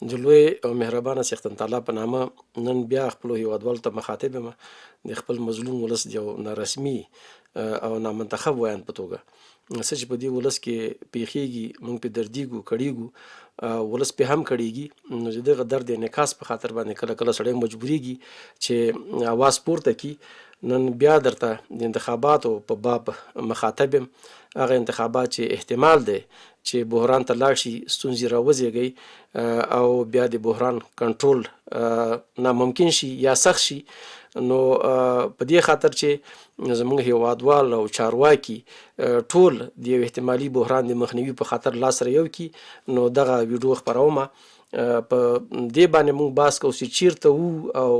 د لوی او مهربانه څښتن تعالی په نامه نن بیا خپلو هیوادوالو ته مخاطب یم د خپل مظلوم ولس د یو نارسمي او نامنتخب ویان په توګه څه چې په دې ولس کې پیښیږي موږ پې دردیږو کړیږو ولس پې هم کړیږي نو د دغه درد انعکاس په خاطر باندې کله کله سړی مجبوریږي چې اواز پورته کړي. نن بیا درته د انتخاباتو په باب مخاطب یم. هغه انتخابات چې احتمال دی چې بحران ته لاړ شي، ستونزې راوزېږي او بیا د بحران کنټرول ناممکن شي یا سخت شي. نو په دې خاطر چې زموږ هیوادوال او چارواکي ټول د یو احتمالي بحران د مخنیوي په خاطر لاس سره یو کړي، نو دغه ویډیو خپرومه. په دې باندې موږ بحث کوو چې چیرته وو او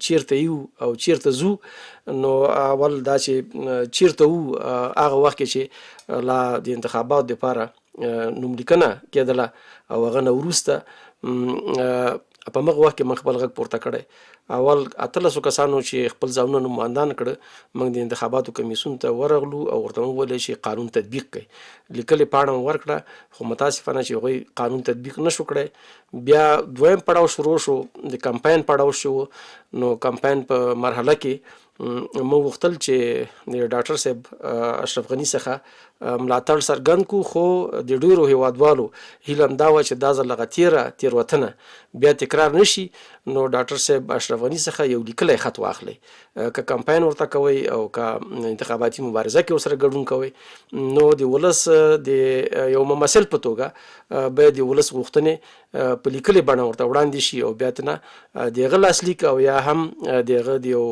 چیرته یو او چیرته ځو. نو اول دا چې چیرته وو هغه وخت کې چې لا د انتخاباتو دپاره نوملیکنه کېدله او هغه نه وروسته په مغه وخت کې موږ خپل غږ پورته کړی. اول 18 کسانو چې خپل ځانونه نمایندان کړه، موږ د انتخاباتو کمیسیون ته ورغلو او ورته موږ وویل چې قانون تطبیق کړئ. لیکلې پاڼه مو ورکړه، خو متاسفانه چې هغوی قانون تطبیق نشو کړی. بیا دویم پړاو شروع شو، د کمپاین پړاو شو. نو کمپاین په مرحله کې موږ غوښتل چې د ډاکټر صاحب اشرف غني څخه ملاتړ څرګند کړو، خو د ډیرو هیوادوالو هیله همدا وه چې دا ځل هغه تیروتنه بیا تکرار نشي. نو ډاکټر صاحب اشرف غني څخه یو لیکلی خط واخلئ، که کمپاین ورته کوئ او که انتخاباتي مبارزه کې ورسره ګډون کوئ، نو د ولس د یو ممثل په توګه باید د ولس غوښتنې په لیکلې بڼه ورته وړاندې شي او بیا ترنه د هغه لاسلیک او یا هم د هغه د یو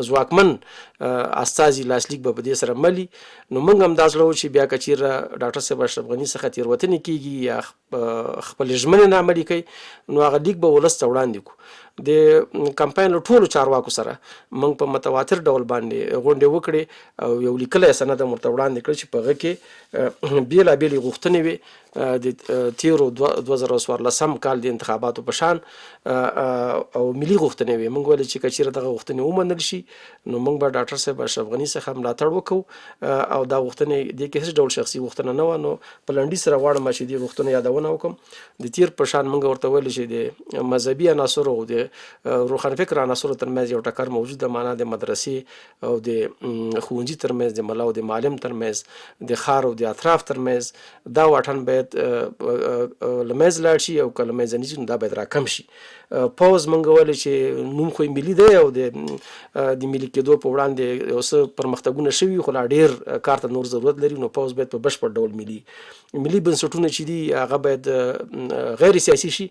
ځواکمن استازي لاسلیک به په دې سره ملي. نو موږ هم دا زړه و چې بیا که چیرې ډاکټر صاحب اشرف غني څخه تېروتنې کېږي یا خپلې ژمنې نه عملي کوي، نو هغه لیک به ولس ته وړاندې کړو. د کمپاین له ټولو چارواکو سره موږ په متواتر ډول باندې غونډې وکړې او یو لیکلی سند هم ورته وړاندې کړ چې په هغه کې بېلابېلې غوښتنې وې د تیرو 2014 کال د انتخاباتو په شان او ملي غوښتنې وې. موږ ویل چې که چیرې دغه غوښتنې ومنل شي، نو موږ به ډاکټر صاحب اشرف غني څخه ملاتړ وکړو او دا غوښتنې دې کې هېڅ ډول شخصي غوښتنه نه وه. نو په لنډي سره غواړم چې دې غوښتنه یادونه وکړم. د تیر په شان موږ ورته ویل چې د مذهبي عناصرو او د روښانفکر عناصرو ترمنځ یو ټکر موجود ده، معنا د مدرسې او د ښوونځي ترمنځ، د ملا او د معلم ترمنځ، د ښار او د اطراف ترمنځ دا واټن باید له منځه لاړ شي او که له منځه نه ځي نو دا باید راکم شي. پوز موږ ویل چې نوم خو ملي دی او د ملي کېدو په وړاندې یو څه پرمختګونه شوي، خو لا ډېر کار ته نور ضرورت لري. نو پوز باید په بشپړ ډول ملي بنسټونه چې دي هغه باید غیر سیاسي شي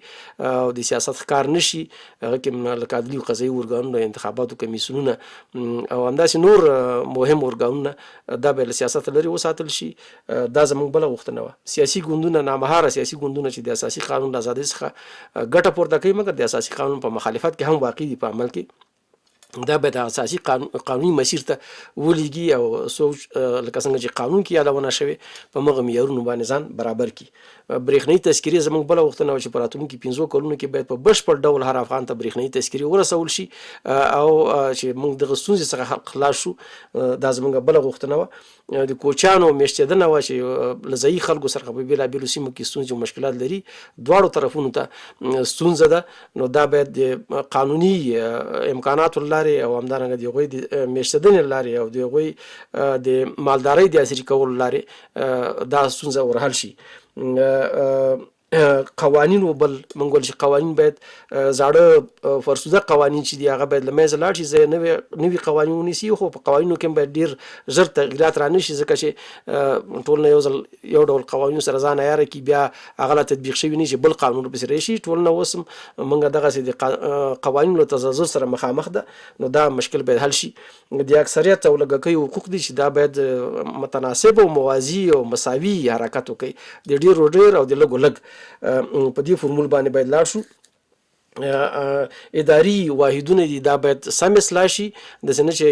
او د سیاست ښکار نه شي. هغه کې لکه عدلي او قضایي ارګانونه، انتخاباتو کمیسیونونه او همداسې نور مهم ارګانونه دا باید له سیاست لرې وساتل شي. دا زموږ بله غوښتنه وه. سیاسي ګوندونه، نامهاره سیاسي ګوندونه چې د اساسي قانون له ازادۍ څخه ګټه پورته کوي مګر د اساسي قانون په مخالفت کې هم واقع دي په عمل کې، دا باید اساسي قانوني مسیر ته ولیږي او سوچ لکه څنګه چې قانون کې یادونه شوې په مغه معیارونو باندې ځان برابر کړي. برېښنایي تذکرې زموږ بله غوښتنه وه چې په راتلونکي 15 کلونو کې باید په بشپړ ډول هر افغان ته برېښنایي تذکرې ورسول شي او چې موږ دغه ستونزې څخه خلاص شو. دا زموږ بله غوښتنه وه. د کوچیانو میشتېدنه وه چې له ځایي خلکو سره په بېلابېلو سیمو کې ستونزې او مشکلات لري، دواړو طرفونو ته ستونزه ده. نو دا باید د قانوني امکاناتو له لارې او همدارنګه د هغوی د میشتېدنې له لارې او د هغوی د مالدارۍ د عصري کولو له لارې دا ستونزه ورحل شي. قوانینو بل موږ ویل چې قوانین باید زاړه فرسوده قوانین چې دي هغه باید له منځه لاړ شي، ځای نوي قوانین ونیسي. خو په قوانینو کې باید ډېر ژر تغییرات را نشي، ځکه چې ټولنه یو ځل یو ډول قوانینو سره ځان عیاره کړي بیا هغه لا تطبیق شوي نه شي، بل قانون ورپسې راشي. ټولنه اوس هم موږ دغسې د قوانینو له تزلزل سره مخامخ ده. نو دا مشکل باید حل شي. د اکثریت او لږکیو حقوق دي چې دا باید متناسب او موازي او مساوي حرکت وکړي، د ډېرو ډېر او د لږو لږ. په دې فورمول باندې باید لاړ شو. اداري واحدونه دي دا باید سم اصلاح شي. داسې نه چې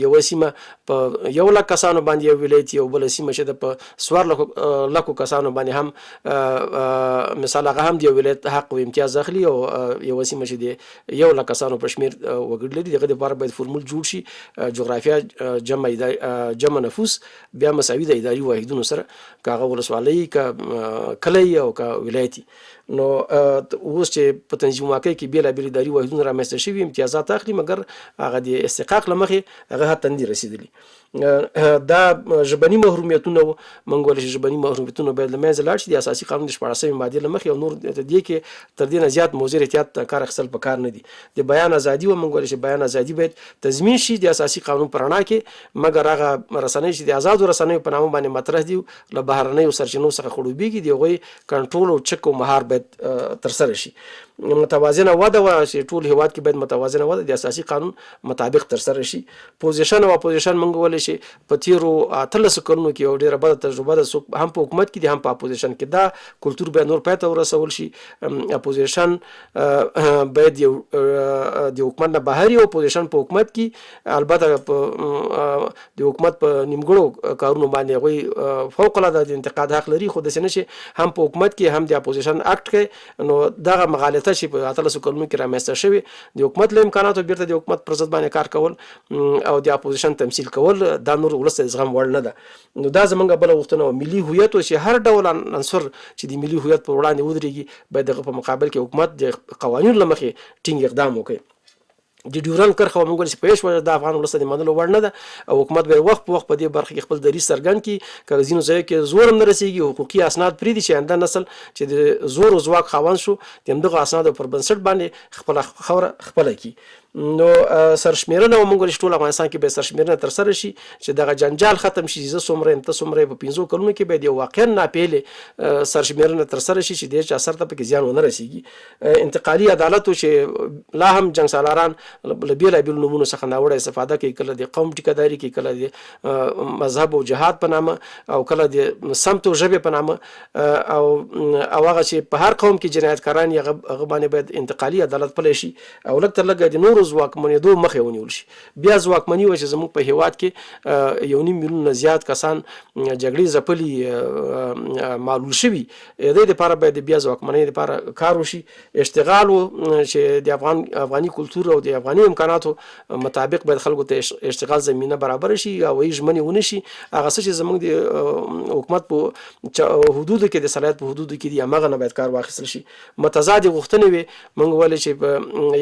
یوه سیمه په 1,00,000 کسانو باندې یو ولایت، یو بله سیمه چې ده په 14,00,000 کسانو باندې هم مثال هغه هم د یو ولایت حق او امتیاز اخلي او یوه سیمه چې د 1,00,000 کسانو په شمېر وګړي لري. دغه دپاره باید فورمول جوړ شي، جغرافیه جمع نفوس بیا مساوي د اداري واحدونو سره، که هغه ولسوالۍ، که کلی او که ولایتي. نو اوس چې په تنظیم واقع کې بیلابېل اداري واحدونه رامنځته شوي امتیازات اخلي مګر هغه د استحقاق له مخې هغه حتی نه دي رسېدلي. دا ژبني محرومیتونه موږ ویل چې ژبني محرومیتونه باید له منځه لاړ شي. د اساسي قانون د 14 مادې له مخې او نور دې کې تر دې نه زیات موضوع احتیاط کار اخیستل پکار نه دي. د بیان ازادي و موږ ویل چې بیان ازادي باید تضمین شي د اساسي قانون په رڼا کې، مګر هغه رسنۍ چې د آزادو رسنیو په نامه باندې مطرح دي له بهرنیو سرچینو څخه خړوبېږي د هغوی کنټرول او چک او مهار باید ترسره شي. متوازنه وده و چې ټول هیواد کې باید متوازنه وده د اساسي قانون مطابق ترسره شي. پوزیشن او اپوزیشن موږ ویل چې په تیرو 13 کلونو کې یو ډیره بده تجربه ده هم په حکومت کې دي هم په اپوزیشن کې. دا کلتور باید نور پای ته ورسول شي. اپوزیشن باید یو د حکومت نه بهر یو اپوزیشن په حکومت کې البته د حکومت په نیمګړو کارونو باندې هغوی فوق العاده د انتقاد حق لري، خو داسې نه چې هم په حکومت کې هم د اپوزیشن اکټ کې نو دغه مغالطه چې په 13 کلونو کې رامنځته شوي د حکومت له امکاناتو بیرته د حکومت پر ضد باندې کار کول او د اپوزیشن تمثیل کول دا نور ولس ته زغم وړ نه ده. نو دا زمونږ بله غوښتنه ملي هویت او چې هر ډول عنصر چې د ملي هویت پر وړاندې ودرېږي باید دغه په مقابل کې حکومت د قوانینو له مخې ټینګ اقدام وکړي. د ډیورنډ کرښه موږ ویل چې په هېڅ وجه د افغان ولس د منلو وړ نه ده او حکومت به وخت په وخت په دې برخه کې خپل دریځ څرګند کړي. که ځینو ځایو کې زور هم نه رسېږي، حقوقي اسناد پرېږدي چې آینده نسل چې د زور او ځواک خاوند شو د همدغو اسنادو پر بنسټ باندې خپله خاوره خپله کړي. نو سرشمېرنه موږ ویل چې ټول افغانستان کې باید سرشمېرنه ترسره شي چې دغه جنجال ختم شي. زه څومره یم ته څومره په 15 کلونو کې باید یو واقعا ناپېیلې سرشمېرنه ترسره شي چې د هېچ اثر ته پکې زیان ونه رسېږي. انتقالي عدالت چې لا هم جنګ سالاران له بېلابېلو نومونو څخه ناوړه استفاده کوي، کله د قوم ټیکهداري کوي، کله د مذهب او جهاد په نامه او کله د سمت او ژبې په نامه او هغه چې په هر قوم کې جنایتکاران هغه باندې باید انتقالي عدالت پلی شي او لږ تر لږه د نورو ځواکمنېدو مخه ونیول شي. بیا ځواکمني وه چې زموږ په هیواد کې 1.5 میلیون نه زیات کسان جګړې ځپلي معلول شوي، د دې دپاره باید بیا ځواکمنۍ دپاره کار وشي. اشتغال و چې د افغاني کلتور او د افغاني امکاناتو مطابق باید خلکو ته اشتغال زمینه برابر شي، هوایي ژمنې ونه شي. هغه څه چې زموږ د حکومت په حدودو کې د صلاحیت په حدودو کې دي هماغه نه باید کار واخیستل شي. متضادې غوښتنې وې موږ ویل چې په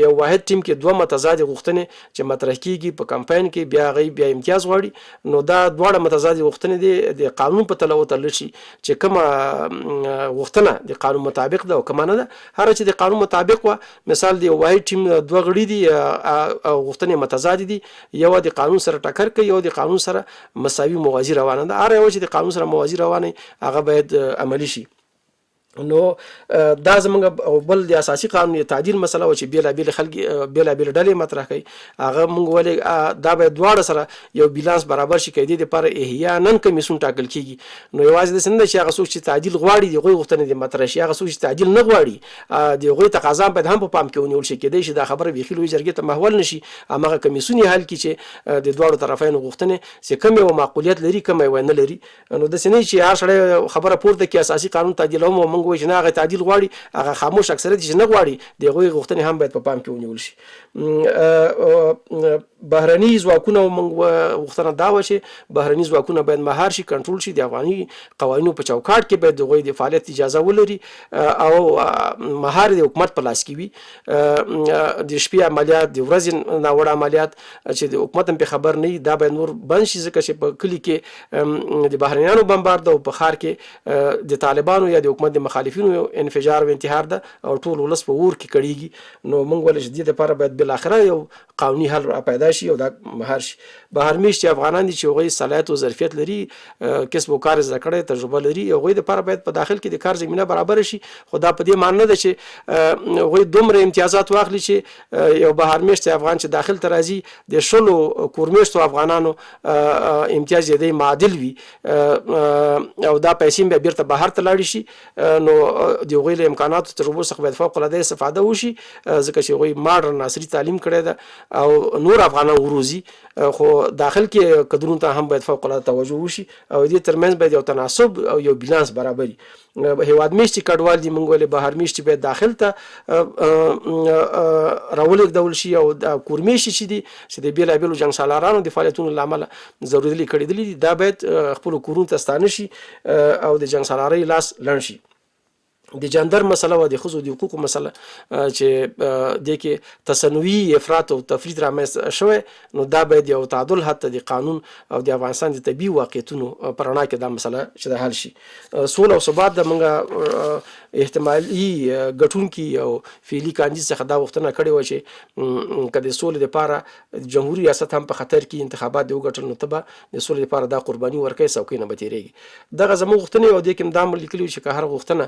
یو واحد ټیم کې دوه متضادې غوښتنې چې مطرح کېږي په کمپاین کې بیا هغوی بیا امتیاز غواړي. نو دا دواړه متضادې غوښتنې دي د قانون په تله وتړل شي چې کومه غوښتنه د قانون مطابق ده او کومه نه ده. هر چې د قانون مطابق وه مثال د یو واحد ټیم دوه غړي دي او غوښتنې متضادې دي، یو د قانون سره ټکر کوي، یو د قانون سره مساوي موازي روانه ده. هر یو چې د قانون سره موازي روانه هغه باید عملي شي. نو دا زمونږ بل د اساسي قانون تعدیل مسله و چې بېلابېلې خلک بېلابېلې ډلې مطرح کوي. هغه موږ ولې دا باید دواړه سره یو بیلانس برابر شي. که دې دپاره احیانا کمیسیون ټاکل کېږي نو یوازې داسې نه ده چې هغه څوک چې تعدیل غواړي د هغوی غوښتنې دې مطرح شي، هغه څوک چې تعدیل نه غواړي د هغوی تقاضا باید هم په پام کې ونیول شي. کېدای شي دا خبره بیخي لویې جرګې ته محول نه شي، هماغه کمیسیون یې حل کړي چې د دواړو طرفینو غوښتنې چې کوم یو معقولیت لري کوم یو نه لري. نو داسې نه چې هر سړی خبره پورته کړي اساسي قانون تعدیلوم او موږ وایو چې نه هغه تعدیل غواړي، هغه خاموش اکثریت چې نه غواړي د هغوی غوښتنې هم باید په پام کې ونیول شي. بهرني ځواکونه موږ غوښتنه دا وه چې بهرني ځواکونه باید مهار شي، کنټرول شي، د افغاني قوانینو په چوکاټ کې باید د هغوی د فعالیت اجازه ولري او مهار د حکومت په لاس کې وي. د شپې عملیات، د ورځې ناوړه عملیات چې د حکومت هم پې خبر نه وي دا باید نور بند شي، ځکه چې په کلي کې د بهرنیانو بمبارد او په ښار کې د طالبانو یا د حکومت د مخالفینو انفجار او انتحار ده او ټول ولس په اور کې کړېږي. نو موږ ویل چې دې دپاره باید بالاخره یو قانوني حل پیدا شي او دا مهار شي. بهرمیشتي افغانان دي چې هغوی صلاحیت او ظرفیت لري، کسب و کار زده کړی، تجربه لري، هغوی دپاره باید په داخل کې د کار زمینه برابر شي. خو دا په دې معنی نه ده چې هغوی دومره امتیازات واخلي چې یو بهرمیشتی افغان چې داخل ته راځي د 10 کورمیشتو افغانانو امتیاز یې دی معادل وي او دا پیسې بیا بیرته بهر ته لاړې شي. نو د هغوی له امکاناتو تجربو څخه باید فوق العاده استفاده وشي، ځکه چې هغوی ماډرن عصري تعلیم کړی ده او نور افغانان وروزي، خو داخل کې قدرونو ته هم باید فوق العاده توجه وشي او دې ترمنځ باید یو تناسب او یو بیلانس برابري. هیواد میشتي کډوال دي موږ ولې بهر میشتي باید داخل ته راولېږدول شي او کورمیشتي چې دي چې د بېلابېلو جنګ سالارانو د فعالیتونو له امله ضروري کړېدلي دي دا باید خپلو کورونو ته ستانه شي او د جنګ سالارۍ لاس لنډ شي. د جندر مسله او د ښځو د حقوقو مسله چې د کې تصنعي افراط او تفرید رامنځته شوی، نو دا باید یو تعادل حتی د قانون او د افغانستان د طبیعي واقعیتونو په رڼا کې دا مسله چې د حل شي. سوله او ثبات د موږ احتمالي ګټونکي او فعلي کاندید څخه دا غوښتنه کړې وه چې که د سولې لپاره جمهوري ریاست هم په خطر کې انتخابات د وګټل، نو ته به د سولې لپاره دا قرباني ورکوي، څوکۍ نه به تېرېږي. دغه زموږ غوښتنې او دې کې هم دا لیکلي چې که هر غوښتنه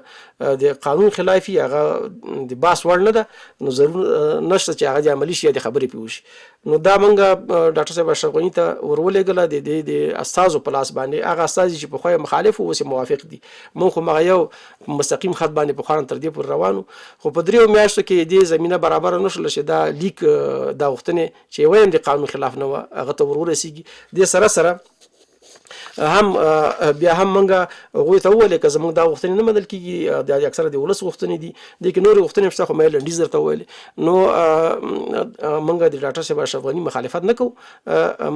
د قانون خلافي هغه د باس وړ نه ده، نو ضرور نشته چې هغه د عملي شي یا د خبرې پې وشي. نو دا موږ ډاکټر صاحب اشرف غني ته ورولېږله د استازو په لاس باندې، هغه استازي چې پخوا یې مخالف و اوس یې موافق دي. موږ خو مغه یو مستقیم خط باندې پخوا تر دې پورې روانو، خو په 3 میاشتو کې دې زمینه برابر نه شوله چې دا لیک دا غوښتنې چې وایم د قانون خلاف نه وه هغه ته ورسیږي. دې سره سره هم بیا هم موږ هغوی ته وویل که زموږ دا غوښتنې نه منل کېږي، دا اکثره د ولس غوښتنې دي، دې کې نورې غوښتنې شته خو ما یې لنډیز درته وویلې. نو موږ د ډاکټر صاحب اشرف غني مخالفت نه کوو،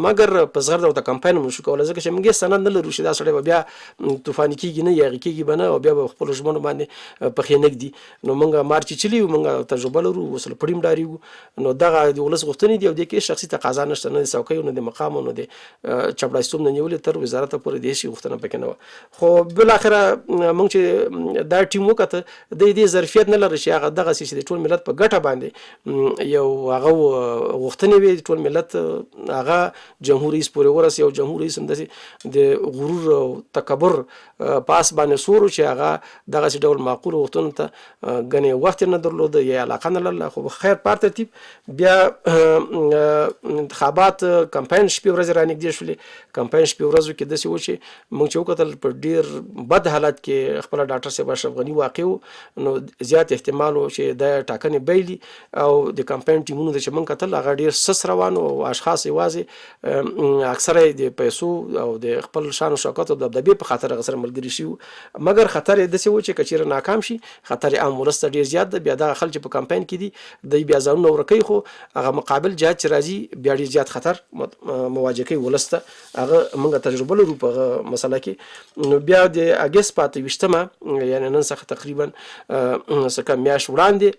مګر په زغرده ورته کمپاین هم نشو کولی، ځکه چې موږ یې سند نه لرو چې دا سړی به بیا طوفاني کېږي نه یا هغې کېږي به نه او بیا به خپلو ژمنو باندې پښې نه ږدي. نو موږ مار چیچلي یو، موږ تجربه لرو، اوس له پړي هم ډارېږو. نو دغه د ولس غوښتنې دي او دې کې شخصي تقاضا نشته، نه د څوکیو نه د مقام نه د چپړاستوب نه نیولې تر وزارت پورې د هېڅ شي غوښتنه پکې نه وه. خو بالاخره موږ چې دا ټیم وکته د دې ظرفیت نه لري چې هغه دغسې چې د ټول ملت په ګټه باندې یو هغه غوښتنې وي، ټول ملت هغه جمهور رئیس پورې ورسي او جمهور رئیس همداسې د غرور او تکبر پاس باندې سورو چې هغه دغسې ډول معقولو غوښتنو ته ګنې وخت نه درلوده یا علاقه نه لرله. خو خیر پار ترتیب بیا انتخابات کمپاین شپې ورځې رانږدې شولې. کمپاین شپې ورځو کې داسې و چې موږ چې وکتل په ډېر بد حالت کې خپله ډاکټر صاحب اشرف غني واقع و، نو زیات احتمال و چې دا ټاکنې بیلي او د کمپاین ټیمونو ته چې موږ کتل هغه ډېر سس روان او اشخاص یوازې اکثره د پیسو او د خپل شان او شوکت او دبدبې په خاطر هغه سره ملګري شي، مګر خطر یې داسې و چې که چېرې ناکام شي خطر عام ولس ته ډېر زیات ده. بیا دغه خلک چې په کمپاین کې دي دوی بیا ځانونه ورکوي، خو هغه مقابل جهت چې راځي بیا ډېر زیات خطر مواجه کوي ولس ته. هغه موږ تجربه لرو په هغه مسله کې. نو بیا د اګست په 28 یعنې نن څخه تقریبا څه کم میاشت وړاندې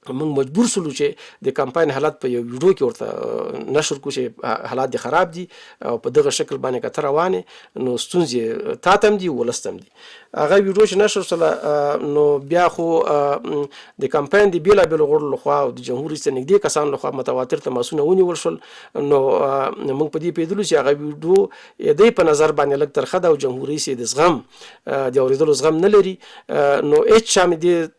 موږ مجبور سولو چې د کمپاین حالت په یو ویډیو کې ورته نشر کړو چې حالات دي خراب دي او په دغه شکل باندې که ته روانې نو ستونزې تا ته هم دي ولس ته هم دي. هغه ویډیو چې نشر شوله نو بیا خو د کمپاین د بېلابېلو غړو لخوا او د جمهور رئیس ته نږدې کسانو لخوا متواتر تماسونه ونیول شول. نو موږ په دې پوهېدلو چې هغه ویډیو د دوی په نظر باندې لږ ترخه ده او جمهور رئیس یې د زغم د اورېدلو زغم نه لري. نو هېڅ چا مې دې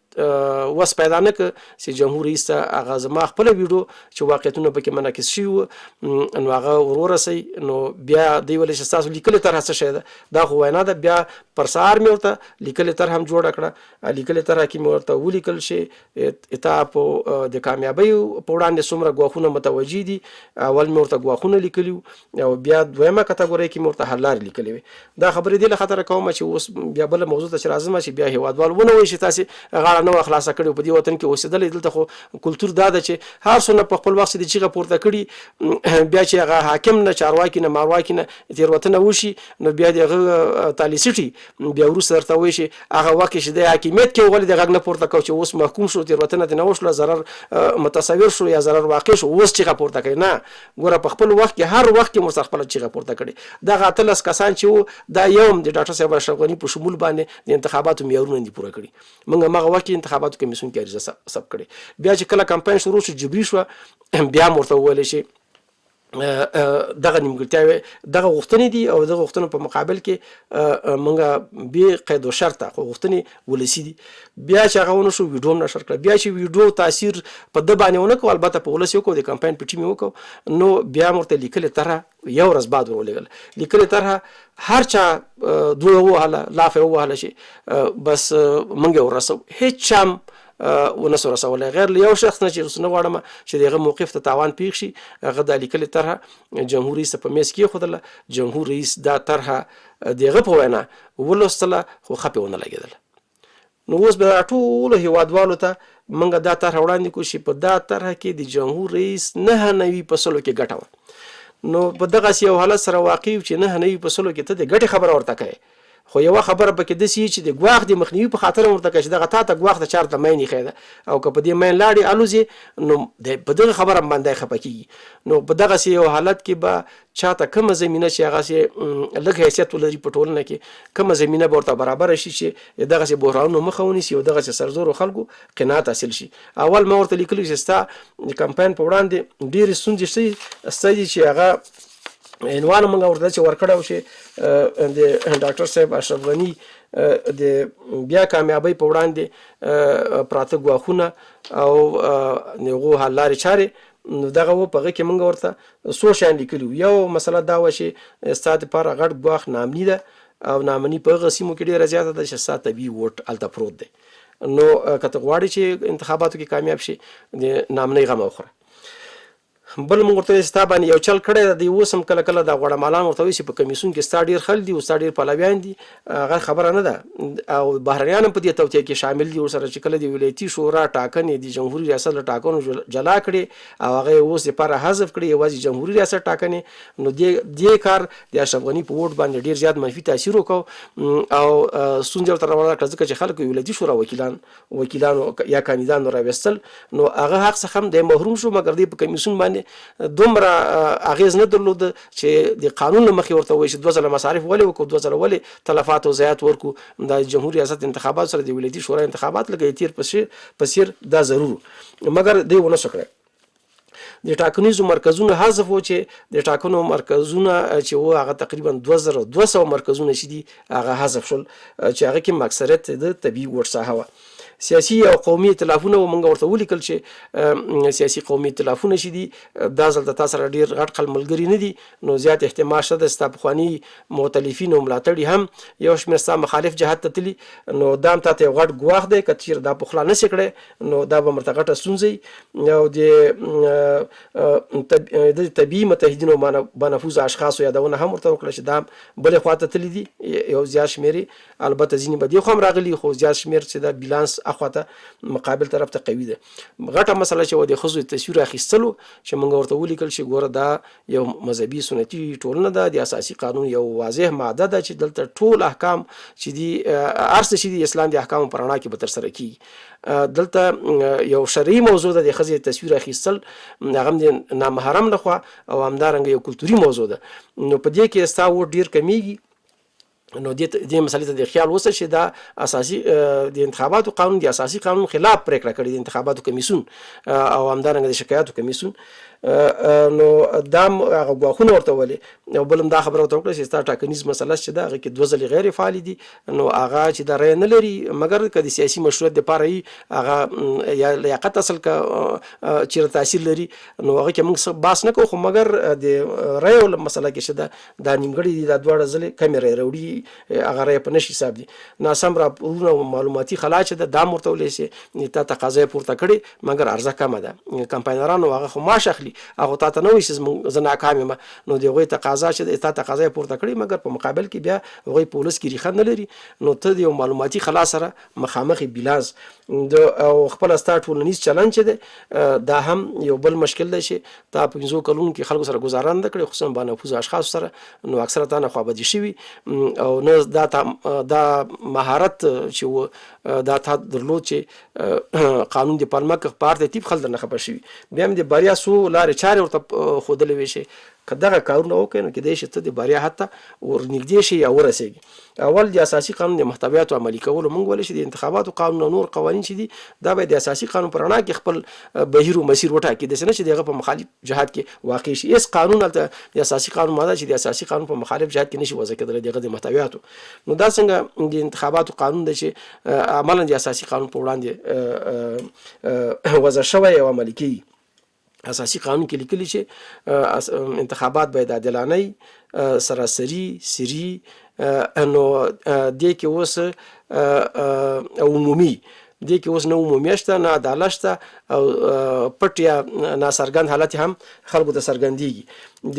وس پیدا نه که چې جمهور رئیس ته هغه زما خپله ویډیو چې واقعیتونه پکې منعکس شوي وو نو هغه ورورسئ. نو بیا دوی ویل چې ستاسو لیکلې طرحه څه شی ده، دا خو وینا ده. بیا پر سهار مې ورته لیکلې طرحه هم جوړه کړه، لیکلې طرحه کې مې ورته ولیکل چې اتا په د کامیابۍ په وړاندې څومره ګواښونه متوجه دي. اول مې ورته ګواښونه لیکلي وو او بیا دویمه کټګورۍ کې مې ورته حل لارې لیکلې وې. دا خبرې دې له خطره کوم چې اوس بیا بله موضوع ته چې راځم چې بیا هېوادوال ونه وایي چې تاسې غاړه نه وه خلاصه کړې په دې وطن کې اوسېدلی. دلته خو کلتور دا ده چې هر څومره په خپل وخت د چیغه پورته کړي بیا چې هغه حاکم نه چارواکي نه مارواکي نه تېروتنه وشي نو بیا د هغه تالیسټي بیا وروسته درته وایي چې هغه وخت چې د حاکمیت کې ولې د غږ نه پورته کوو چې اوس محکوم شو تېروتنه دې نه وشوله ضرر متصور شو یا ضرر واقع شو اوس چیغه پورته کوي. نه ګوره په خپل وخت کې هر وخت کې مو خپله چیغه پورته کړې. دغه 18 کسان چې وو دا یو د ډاکټر صاحب اشرف غني په شمول باندې د انتخاباتو معیارونه دي پوره کړي. موږ هماغه وخت کې انتخاباتو کمیسیون کې عریضه ثبت کړې. بیا چې کله کمپاین شروع شو جبري شوه بیا م ورته وویلی شي دغه نیمګړتیاوې دغه غوښتنې دي او دغه غوښتنو په مقابل کې موږ بې قید و شرطه خو غوښتنې ولسي دي. بیا چې هغه ونه شو ویډیو هم نشر کړه. بیا چې ویډیو تاثیر په ده باندې ونه کړو البته په ولس یې وکړو د کمپاین په ټیم یې وکړو نو بیا م ورته لیکلې طرحه یو ورځ بعد ورولېږله. لیکلې طرحه هر چا دوی ووهله لاف یې ووهله چې بس موږ یې ورسو. هېڅ چا هم ونه سو رسولی غیر له یو شخص نه چې اوس نه غواړم چې د هغه موقف ته تاوان پېښ شي. هغه دا لیکلې طرحه جمهور رئیس ته په میز کېښودله. جمهور رئیس دا طرحه د هغه په وینا ولوستله خو ښه پې ونه لګېدله. نو اوس به ټولو هېوادوالو ته موږ دا طرحه وړاندې کړو چې په دا طرحه کې د جمهور رئیس 99% کې ګټه وه. نو په دغسې یو حالت سره واقع یو چې 99% کې ته د ګټې خبره ورته کوې خو یوه خبره پکې داسې چې د ګواښ د مخنیوي په خاطر ورته کوي چې دغه تا ته ګواښ ته چارته مین ایښی ده او که په دې مین لاړې الوځي نو په دغه خبره باندې خفه کېږي. نو په دغسې یو حالت کې به چاته کومه زمینه چې هغسې لږ حیثیت ولري په ټولنه کې کومه زمینه به ورته برابره شي چې دغسې بحرانونو مخه ونیسي او دغسې سرزورو خلکو قناعت حاصل شي. اول ما ورته لیکلي چې ستا د کمپاین په وړاندې ډېرې ستونزې شته چې هغه عنوان موږ ورته چې ورکړی و چې د ډاکټر صاحب اشرف غني د بیا کامیابۍ په وړاندې پراته ګواښونه او د هغو حل لارې چارې نو دغه و په هغه کې موږ ورته څو شیان لیکلي وو. یو مسله دا وه چې ستا دپاره غټ ګواښ نامني ده او نامني په هغه سیمو کې ډېره زیاته ده چې ستا طبیعي ووټ هلته پروت دی. نو که ته غواړې چې انتخاباتو کې کامیاب شي د نامنۍ غم وخوره. بل موږ ورته ستا باندې یو چل کړی دی اوس هم کله کله د غوړمالان ورته وایي چې په کمیسیون کې ستا ډېر خلک دي او ستا ډېر پلویان دي هغه خبره نه ده او بهرنیان هم په دې توطیه کې شامل دي ورسره چې کله د ولایتي شورا ټاکنې د جمهوري ریاست له ټاکنو جلا کړي او هغه یې اوس دپاره حذف کړي یوازې جمهوري ریاست ټاکنې. نو دې کار د اشرف غني په ووټ باندې ډېر زیات منفي تاثیر وکړ او ستونزې ورته راوړه کړه ځکه چې خلکو ولایتي شورا وکیلانو یا کاندیدانو راویستل نو هغه حق څخه هم دی محروم شو مګر دی په کمیسیون باندې دومره اغیز نه درلود چې د قانون له مخې ورته وایي چې 2 ځله مصارف ولې وکړو 2 ځله ولې تلفات او ضایعات ورکړو. د جمهوري ریاست انتخابات سره د ولایتي شورا انتخابات لکه تیر په سیر دا ضرور مګر دی ونه شو کړی. د ټاکنیزو مرکزونو حذف و چې د ټاکنو مرکزونه چې و هغه تقریبا 2200 مرکزونه چې دي هغه حذف شول چې هغه کې اکثریت د طبیعي ووټ ساحه وه. سیاسي او قومي ائتلافونه موږ ورته ولیکل چې سیاسي قومي ائتلافونه چې دي دا ځل د تا سره ډېر غټ قل ملګري نه دي نو زیات احتمال شته ستا پخواني مؤتلفین او ملاتړي هم یو شمېر ستا مخالف جهت ته تلي نو دا هم تا ته یو غټ ګواښ دی که چېرې دا پخلا نه سې کړی نو دا به مرته غټه ستونزه او د طبیعي متحدینو بنفوذ اشخاصو یادونه هم ورته وکړه چې دا بلې خواته تللی دي یو زیات شمېرې البته ځینې به دې خوا هم راغلي خو زیات شمېر چې دا بیلانس اخواته مقابل طرف ته قوي ده. غټه مسله چې و د ښځو تصویر اخیستلو چې موږ ورته ولیکل چې ګوره دا یو مذهبي سنتي ټولنه ده د اساسي قانون یو واضح ماده ده چې دلته ټول احکام چې دي هر څه چې دي اسلام د احکامو په رڼا کې به ترسره کیږي. دلته یو شرعي موضوع ده د ښځې تصویر اخیستل هغه هم د نامحرم لخوا او همدارنګه یو کلتوري موضوع ده. نو په دې کې ستا ووټ ډېر کمیږي نو دې مسلې ته د خیال وسه چې دا اساسي د انتخاباتو قانون د اساسي قانون خلاف پریکړه کړې د انتخاباتو کمیسیون او همدارنګه د شکایاتو کمیسیون نو دا هغه ګواښونه ورته ولې او بل هم دا خبره ورته وکړه چې ستا ټاکنیز مسله چې ده هغه کې 2 ځلې غیر فعالې دي نو هغه چې دا رایه نه لري مګر که د سیاسي مشروعیت دپاره یې هغه یا لیاقت اصل که چېرې تاثیر لري نو هغه کې موږ بحث نه کوو خو مګر د رایو مسله کې چې ده دا نیمګړې دي دا دواړه ځلې کمې رایې راوړي هغه رایې په نشي حساب دي. ناسم راپورونه او معلوماتي خلا چې ده دا هم ورته ویلی چې تا تقاضا یې پورته کړې مګر عرضه کمه ده کمپاینرانو هغه خو معاش اخلي هغه تا ته نه وایي چې زه ناکام یم نو د هغوی تقاضا چې تا تقاضا یې پورته کړې مګر په مقابل کې بیا هغوی په ولس کې ریښه نه لري نو ته د یو معلوماتي خلا سره مخامخ بیلانس او خپله ستا ټولنیز چلند چې دی دا هم یو بل مشکل دی چې تا په 15 کلونو کې خلکو سره ګزاره نه ده کړې خصوصا بانفوذ اشخاصو سره نو اکثره تا نه خوابدي شوي او نه دا مهارت چې و دا تا درلود چې قانون د پالمه که په هر ترتیب خلک درنه خبر شوي بیا هم د بریا څو لارې چارې ورته ښودلې وی شي که دغه کارونه وکړې نو کیدای شي ته د بریا حتی ورنږدې شي یا ورسېږي. اول د اساسي قانون د محتویاتو عملي کولو موږ ویلی چې د انتخاباتو قانون او نور قوانین چې دي دا باید د اساسي قانون په رڼا کې خپل بهیر او مسیر وټاکي داسې نه چې د هغه په مخالف جهات کې واقع شي. هېڅ قانون هلته د اساسي قانون ماده چې د اساسي قانون په مخالف جهات کې نشي وضع کېدلی د هغه د محتویاتو نو دا څنګه د انتخاباتو قانون دی چې عملا د اساسي قانون په وړاندې وضع شوی او عملي کېږي. اساسي قانون کې لیکلي چې انتخابات باید عادلانه سراسري سري نو دې کې اوس عمومي دې کې اوس نه عمومي شته نه عدالت شته او پټ یا ناڅرګند حالت هم خلکو ته څرګندېږي.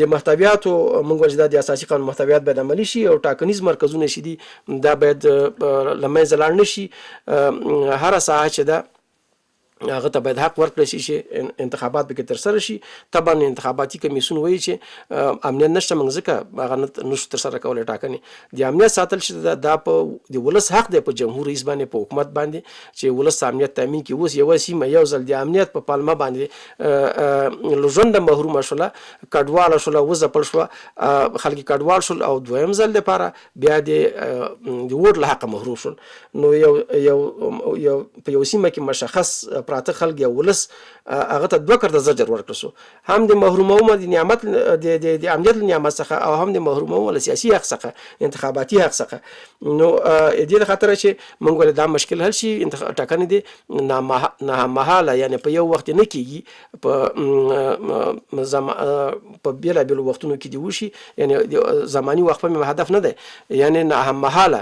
د محتویاتو موږ وایو چې دا د اساسي قانون محتویات باید عملي شي او ټاکنیز مرکزونه چې دي دا باید له منځه لاړ نه شي. هره ساحه چې ده هغه ته باید حق ورکړل شي چې انتخابات پکې ترسره شي. طبعا انتخاباتي کمیسیون وایي چې امنیت نشته، موږ ځکه هغه نشو ترسره کولی ټاکنې. د امنیت ساتل چې دا په د ولس حق دی، په جمهور رئیس باندې، په حکومت باندې چې ولس امنیت تامین کړي. اوس یوه سیمه یو ځل د امنیت په پالمه باندې له ژونده محرومه شوله، کډواله شوله، وځپل شوه، خلک کډوال شول، او دویم ځل دپاره بیا د ووټ له حقه محروم شول. نو یو په یو سیمه کې مشخص پراته خلک یا ولس هغه ته دوه کرته زجر ورکړل شو، هم د محرومومه د نعمت د امنیت له نعمت څخه، او هم د محرومومه له سیاسي حق څخه، انتخاباتي حق څخه. نو دې خاطر چې موږ ولې دا مشکل حل شي. ټاکنې دي نامحاله، یعنی په یو وخت نه کیږي، په بیلابیلو وختونو کې دی وشي، یعنی زماني وقفه هدف نه دی، یعنی نامحاله.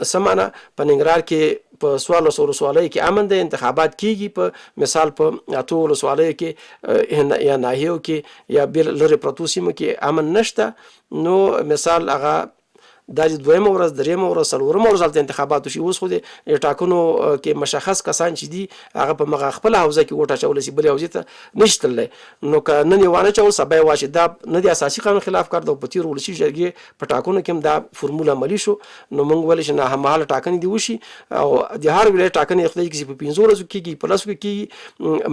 سمانه په ننګرهار کې په 1400 ولسوالیو کې امن دی، انتخابات کیږي. په مثال په 8 ولسوالیو کې یا ناحیو کې یا بل لرې پرتو سیمو کې امن نشته. نو مثال هغه دا د دویمه ورځ، دریمه ورځ، څلورمه ورځ هلته انتخابات وشي. اوس خو د ټاکنو کې مشخص کسان چې دي هغه په مغه خپله حوزه کې ووټ اچولی شي، بلې حوزې ته نشي تللی. نو که نن یې وانه چول، سبا یې واچي. دا نه د اساسي قانون خلاف کار ده. په تېرو ولسي جرګې په ټاکنو کې هم دا فرمول عملي شو. نو موږ ویلی چې ناهممهاله ټاکنې دې وشي، او د هر ولایت ټاکنې خدای کړي چې په 15 ورځو کېږي، په 10 کې کېږي،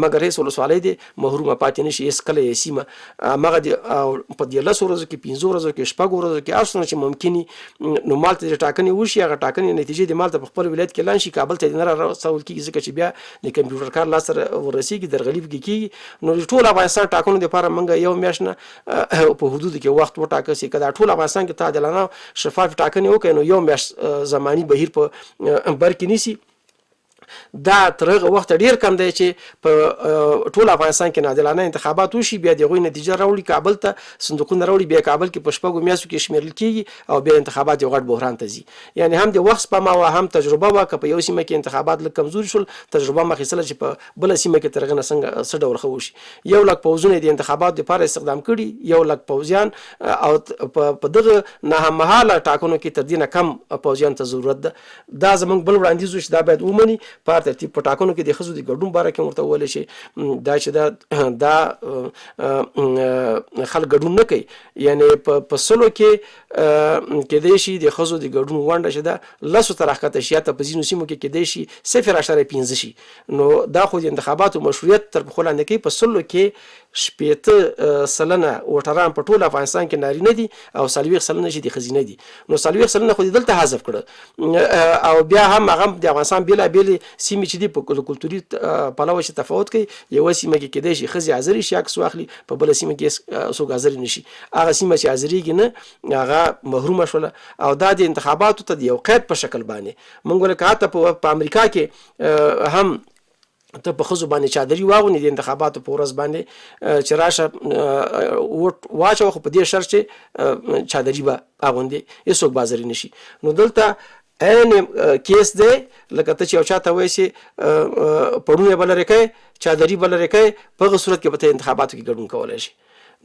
مګر هېڅ ولسوالۍ دې محرومه پاتې نه شي، هېڅ کله یې سیمه همغه په 10 ورځو کې، 15 ورځو کې، 6 ورځو کې، هر څومره چې ممکن وي. نو مالته د ټاکنې وشي، هغه ټاکنې نتیجې د مالته په خپل ولایت کې اعلان شي، کابل ته نه رسول کېږي، ځکه چې بیا د کمپیوټر کار لاس سره ورسېږي، درغلي پکې کېږي. نو د ټول افغانستان ټاکنو دپاره موږ یو میاشت نه په حدودو کې وخت وټاکه سي. که دا ټول افغانستان کې عادلانه شفاف ټاکنې وکړي، نو یو میاشت زماني بهیر په بر کې نیسي. دا تر هغه وخته ډیر کم دی چې په ټول افغانستان کې عادلانه انتخابات وشي، بیا د هغوی نتیجه راوړي، کابل ته صندوقونه راوړي، بیا کابل کې په 6 میاشتو کې شمیرل کېږي، او بیا انتخابات یو غټ بحران ته ځي. یعنی هم د وخت سپما وه، هم تجربه وه. که په یو سیمه کې انتخابات لږ کمزوري شول، تجربه مو اخیستله چې په بله سیمه کې تر هغه نه څه ډول ښه وشي. 1 لک پوځونه د انتخاباتو دپاره استخدام کړي، 1 لک پوځیان، او په دغه ناهممهاله ټاکنو کې تر دې نه کم پوځیان ته ضرورت ده. دا زموږ بل وړاندیز و چې دا باید ومني. په هر ترتیب په ټاکنو کې د ښځو د ګډون باره کې ورته وویلی شي دا چې دا خلک ګډون نه کوي. یعنی په سلو کې کېدای شي د ښځو د ګډون ونډه چې ده 10 ته راښکته شي، یا ته په ځینو سیمو کې کېدای شي 0.5 شي. نو دا خو د انتخاباتو مشروعیت تر پخوا لاندې کوي. په سلو کې 80% ووټران په ټول افغانستان کې نارینه دي، او 40% چې د ښځینه دي. نو 40% خو دلته حذف کړه، او بیا هم هغه د افغانستان بېلابېلې سیمې چې دي په کلتوري پلوه چې تفاوت کوي. یوه سیمه کې کېدای شي ښځې حاضرې شي عکس واخلي، په بله سیمه کې څوک حاضرې نه شي. هغه سیمه چې حاضرېږي نه، هغه محرومه شوله. او دا د انتخاباتو ته د یو قید په شکل باندې موږ ویل که حتی په امریکا کې هم ته په ښځو باندې چادري واغونې د انتخاباتو په ورځ باندې چې راشه ووټ واچوه، خو په دې شرط چې چادري به اغوندې، هېڅوک به حاضرې نه شي. نو دلته عین کیس دی، لکه ته چې یو چا ته وایي چې پړون یې به لرې کوې، چادري به لرې کوې، په هغه صورت کې به ته انتخاباتو کې ګډون کولی شي.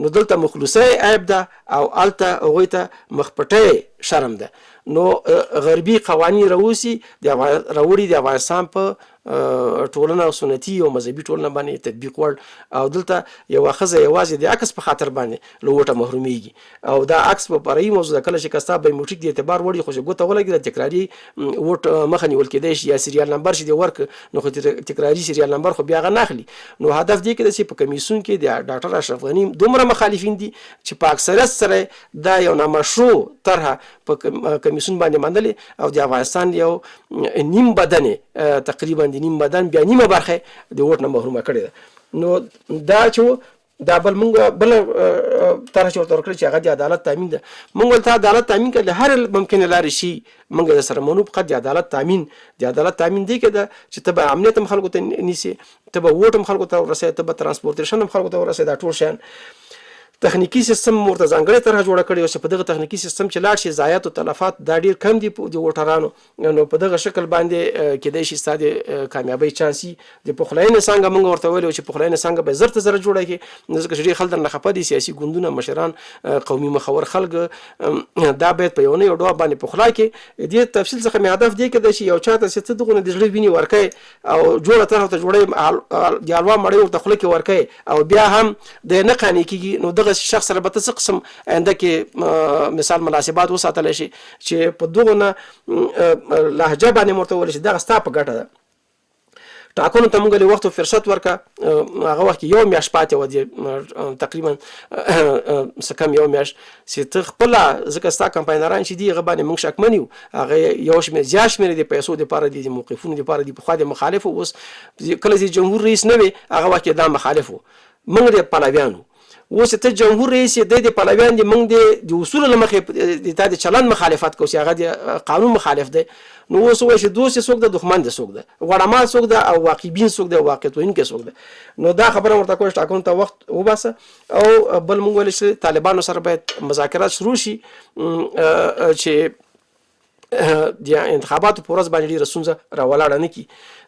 نو دلته مخلوصی عیب ده، او هلته هغوی ته مخپټۍ شرم ده. نو غربي قوانین راوځي، راوړي د افغانستان په ټولنه سنتي او مذهبي ټولنه باندې تطبیق وړ. او دلته یوه ښځه یوازې د عکس په خاطر باندې له ووټه محرومیږي، او دا عکس په فرعي موضوع ده. کله چې که ستا بایومټریک د اعتبار وړ وي، خو چې ګوته ولګي د تکراري ووټ مخه نیول کېدای شي، یا سریال نمبر چې دې ورکړ، نو خو تکراري سریال نمبر خو بیا هغه نه اخلي. نو هدف دې کې ده چې په کمیسیون کې د ډاکټر اشرف غني دومره مخالفین دي چې په اکثریت سره دا یو نامشروع طرحه په کمیسیون باندې منلې، او د افغانستان یو نیم بدن، تقریبا د نیم بدن بیا نیمه برخه د ووټ نه محرومه کړې ده. نو دا چې دا بل موږ بل طرح چې ورته ورکړی چې هغه د عدالت تامین ده. موږ ولته عدالت تامین کړه، هر ممکنه لارې شي موږ د سره منو. فقط د عدالت تامین دی کې ده چې ته به امنیت هم خلکو ته نیسي، ته به ووټ هم خلکو ته ورسوي، ته به ترانسپورټیشن هم خلکو ته ورسوي. دا ټول شیان تخنیکی سیستم ورته ځانګړې طرحه جوړه کړې او چې په دغه تخنیکی سیستم چې لاړ شي ضایعات او تلفات دا ډیر کم دي د ووټرانو نو په دغه شکل باندې کېدای شي ستا د کامیابۍ چانس وي د پخلاینې څانګه موږ ورته ویلو چې پخلاینې څانګه به زر ته زره جوړه کړي نو ځکه چې ډېر خلک درنه خفه دي سیاسي ګوندونه مشران قومي مخور خلک دا باید په یو نه یو ډول باندې پخلا کړي دې تفصیل څخه مې هدف دی کېدای شي یو چا ته چې ته دغونه د زړه وینې ورکوي او جوړه طرحه ورته جوړوي د حلوا مړۍ ورته خوله کې ورکوي او بیا هم د نه قانع کېږي نو دغه شخص سره به ته څه قسم آینده کې مثال مناسبات وساتلی شي چې په دغو نه لهجه باندې ورته وویلی شي دغه ستا په ګټه ده ټاکنو ته موږ له وخت او فرصت ورکړه هغه وخت کې یو میاشت پاتې وه دې تقریبا څه کم یو میاشت چې ته خپله ځکه ستا کمپاینران چې دي هغه باندې موږ شکمن یو هغه یو شمېر زیات شمېر د پیسو دپاره دي د موقفونو دپاره دي پخوا د مخالف و اوس کله چې جمهور رئیس نه وي هغه وخت کې دا مخالف و موږ د پلویان وو اوس ته جمهور رئیس یې د پلویان دي موږ د اصولو له مخې د تا د چلند مخالفت کوو چې هغه د قانون مخالف دی نو اوس وایي چې دوست یې څوک ده دښمن دی څوک ده غوړهمال څوک ده او واقعبین څوک ده واقعیت ویونکی څوک ده نو دا خبره ورته کوي چې ټاکنو ته وخت وباسه او بل موږ ویل چې طالبانو سره باید مذاکرات شروع شي چې د انتخاباتو په ورځ باندې ډېره ستونزه راولاړه نه کړي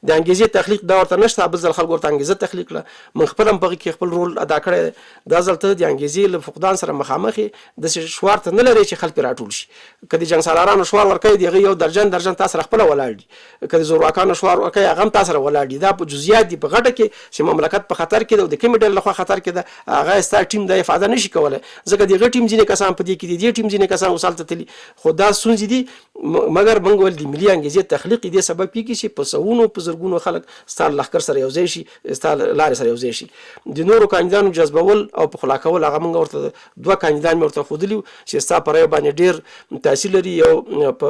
د انګیزې تخلیق دا ورته نشته بل ځل خلکو ورته انګیزه تخلیق کړه موږ خپل هم په هغې کې خپل رول ادا کړی دی دا ځل ته د انګیزې له فقدان سره مخامخ یې داسې شوار ته نه لرې چې خلک پرې راټول شي که د جنګسالارانو شوار ورکوي د هغې یو درجن تا سره خپله ولاړ دي که د زورواکانو شوار ورکوي هغه هم تا سره ولاړ دي دا په جزئیات دي په غټه کې چې مملکت په خطر کې ده او د کومې ډلې لخوا خطر کې ده هغه ستا ټیم دا افاده نشي کولی ځکه د هغه ټیم ځینې کسان په دې کې دي د دې ټیم ځینې کسان اوس هلته تللي خو دا ستونزې دي مګر موږ ویل د ملي انګیزې تخلیق دې سبب کېږي چې په سوونو په زرګونو خلک ستا لښکر سره یوځای شي ستا لارې سره یوځای شي د نورو کاندیدانو جذبول او پخلا کول هغه موږ ورته دوه کاندیدان مې ورته ښودلي چې ستا په رایو باندې ډېر تاثیر لري یو په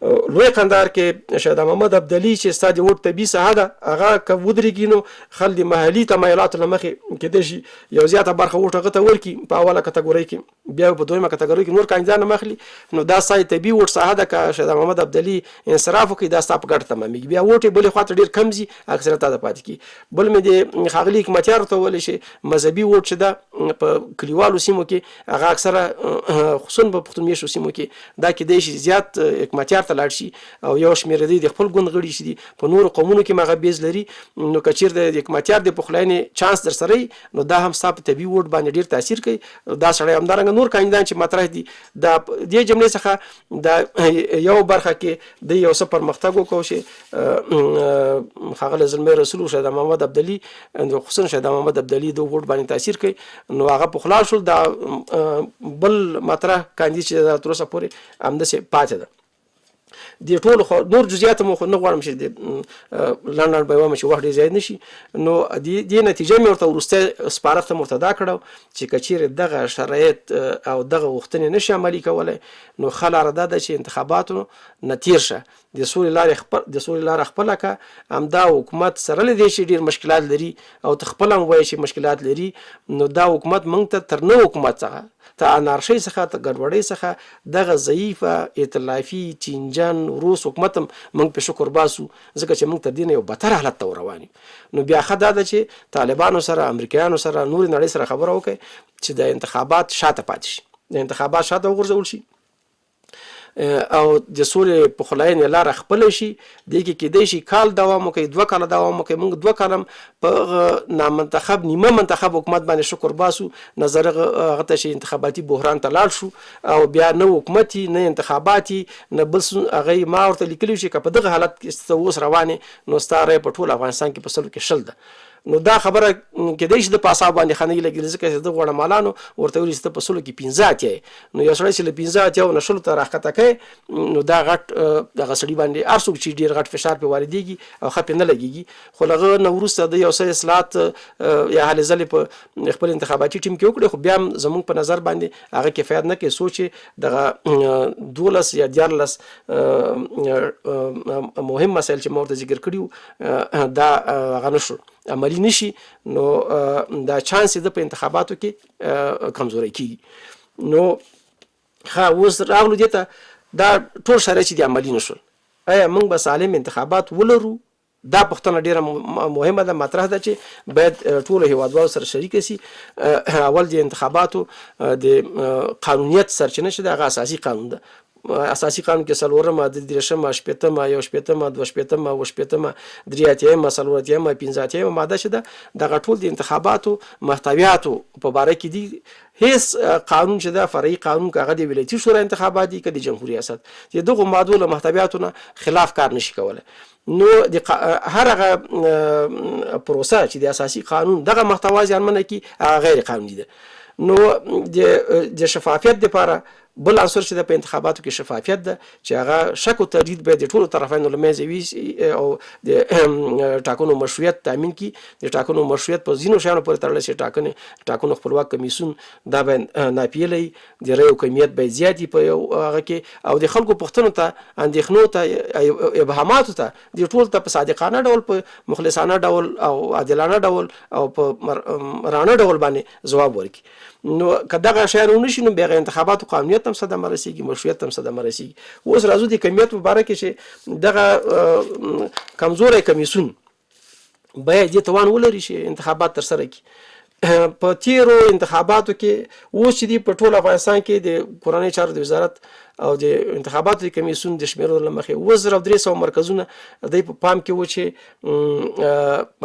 لوی قندهار کې شهدا محمد ابدالي چې ستا د ووټ طبیعي ساحه ده هغه که ودرېږي نو خل د محلي تمایلاتو له مخې کېدای شي یو زیاته برخه ووټ هغه ته ورکړي په اوله کټګورۍ کې بیا په دویمه کټګورۍ کې نور کاندیدان هم اخلي نو دا ستا طبیعي ووټ ساحه ده که شهدا محمد ابدالي انصراف وکړي دا ستا په ګټه تمامېږي بیا ووټ یې بلې خوا ته ډېر کم ځي اکثریت تا ته پاتې کړي بل مې د ښاغلي حکمتیار ورته وویلی شي مذهبي ووټ چې ده په کلیوالو سیمو کې هغه اکثره خصوصا په پښتون میشتو سیمو کې دا کېدای شي زیات حکمتیار ته لاړ شي او یو شمېر دی د خپل ګوند غړي چې دي په نورو قومونو کې هغه بیز لري نو که چېرته د حکمتیار د پخلاینې چانس در سره وي نو دا هم ستا په طبیعي ووټ باندې ډېر تاثیر کوي دا سړی همدارنګه نور کاندیدان چې مطرح دي دا دې جملې څخه دا یو برخه کې د یو څه پرمختګ وکړو چې ښاغلی زلمی رسول شهدا محمد ابدالي خصوصا شهدا محمد ابدالي د ووټ باندې تاثیر کوي نو هغه پخلا شول دا بل مطرح کاندید چې تر اوسه پورې همداسې پاتې ده د ټولو نور جزئیات مو خو نه غواړم چې د لنډ به وایم چې وخت ډېر زیات نشي نو دې نتیجه مې ورته وروستی سپارښت ته مرتدا کړه چې که چیرې دغه شرایط او دغه غوښتنې نشي عملي کولی نو ښه لاره دا ده چې انتخاباتو نه تېر شه د سولې لاره خپله کړه همدا حکومت سره له دې چې ډېر مشکلات لري او ته خپله هم وایې چې مشکلات لري نو دا حکومت موږ ته تر نوي حکومت څخه ته انارشۍ څخه ته ګډوډۍ څخه دغه ضعیفه ائتلافي چینجن روس حکومت هم موږ په شکر باسو ځکه چې موږ تر دې نه یو بدتر حالت ته روان یو نو بیا ښه دا ده چې طالبانو سره امریکایانو سره نورې نړۍ سره خبره وکړي چې د انتخابات شاته پاتې شي د انتخابات شاته وغورځول شي او د سولې پخلاینې لاره خپله شي دې کې کېدای شي کال دوام وکړي 2 کاله دوام وکړي موږ 2 کاله په نامنتخب نیمه منتخب حکومت باندې شکر باسو نظر هغه ته چې انتخاباتي بحران ته لاړ شو او بیا نه حکومتي نه انتخاباتي نه بل هغه ما ورته لیکلي چې که په دغه حالت کې اوس روانې نو ستا رایه په ټول افغانستان کې په سلو کې 10 ده نو دا خبره کېدای شي د په اعصاب باندې خنۍ لګېږي ځکه چې د غوړمالانو ورته ویلي چې ته په سلو کې 15 اتیا نو یو سړی چې له 15 اتیاو نه شلو ته راښکته کوي نو دا غټ دغه سړي باندې هر څوک چې ډېر غټ فشار پرې واردېږي او ښه پرې نه لګېږي خو له هغه نه وروسته د یو څه اصلاحات یا هلې ځلې په خپل انتخاباتي ټیم کې وکړي خو بیا هم زموږ په نظر باندې هغه کفایت نه کوي څو چې دغه 12 یا 14 مهم مسایل چې ما ورته ذکر کړي وو دا هغه نه شو عملي نشي نو دا چانس د په انتخاباتو کې کمزوري کیږي نو ښه اوس راغلو دې ته دا ټول شرایط چې د عملي نشول آیا موږ به سالم انتخابات ولرو دا پوښتنه ډیره مهمه ده، مطرح ده چې باید ټولو هیوادوالو سره شریک شي. اول د انتخاباتو د قانونیت سرچینه چې د هغه اساسي قانون ده. اساسي قانون کې 4 ماده 3 شپېتمه 1 شپېتمه 2 شپېتمه 7 شپېتمه 3 اتیمه 4 اتیمه 5 اتیمه ماده چې ده دغه ټول د انتخاباتو محتویاتو په باره کې دي. هیڅ قانون چې ده فرعي قانون که هغه د ولایتي شورا انتخابات دي که د جمهوریت ریاست د دغو مادو له محتویاتو نه خلاف کار نشي کولی. نو د هر هغه پروسه چې د اساسي قانون دغه محتوا زیانمنه کړي هغه غیر قانوني ده. نو د شفافیت لپاره بل عنصر چې د په انتخاباتو کې شفافیت ده چې هغه شک او تردید باید د ټولو طرفینو له منځه وي او د ټاکنو مشروعیت تامین کړي. د ټاکنو مشروعیت په ځینو شیانو پورې تړلی چې ټاکنو خپلواک کمیسیون دا باید ناپیلی د رایو کمیت باید زیات وي په هغه کې او د خلکو پوښتنو ته اندېښنو ته ابهاماتو ته د ټول ته په صادقانه ډول په مخلصانه ډول او عادلانه ډول او په رانه ډول باندې ځواب ورکړي. نو که دغه شیان ونه شي نو بیا انتخاباتو قانونیت هم صدمه رسیږي، مشروعیت هم صدمه رسیږي. اوس راځو د کمیت په باره کې چې دغه کمزوری کمیسیون باید دې توان ولري چې انتخابات ترسره کړي. په تیرو انتخاباتو کې اوس چې دی په ټول افغانستان کې د کورنۍ چارو د وزارت او د انتخاباتو د کمیسیون د شمیرو له مخې 2300 مرکزونه د په پام کې و چې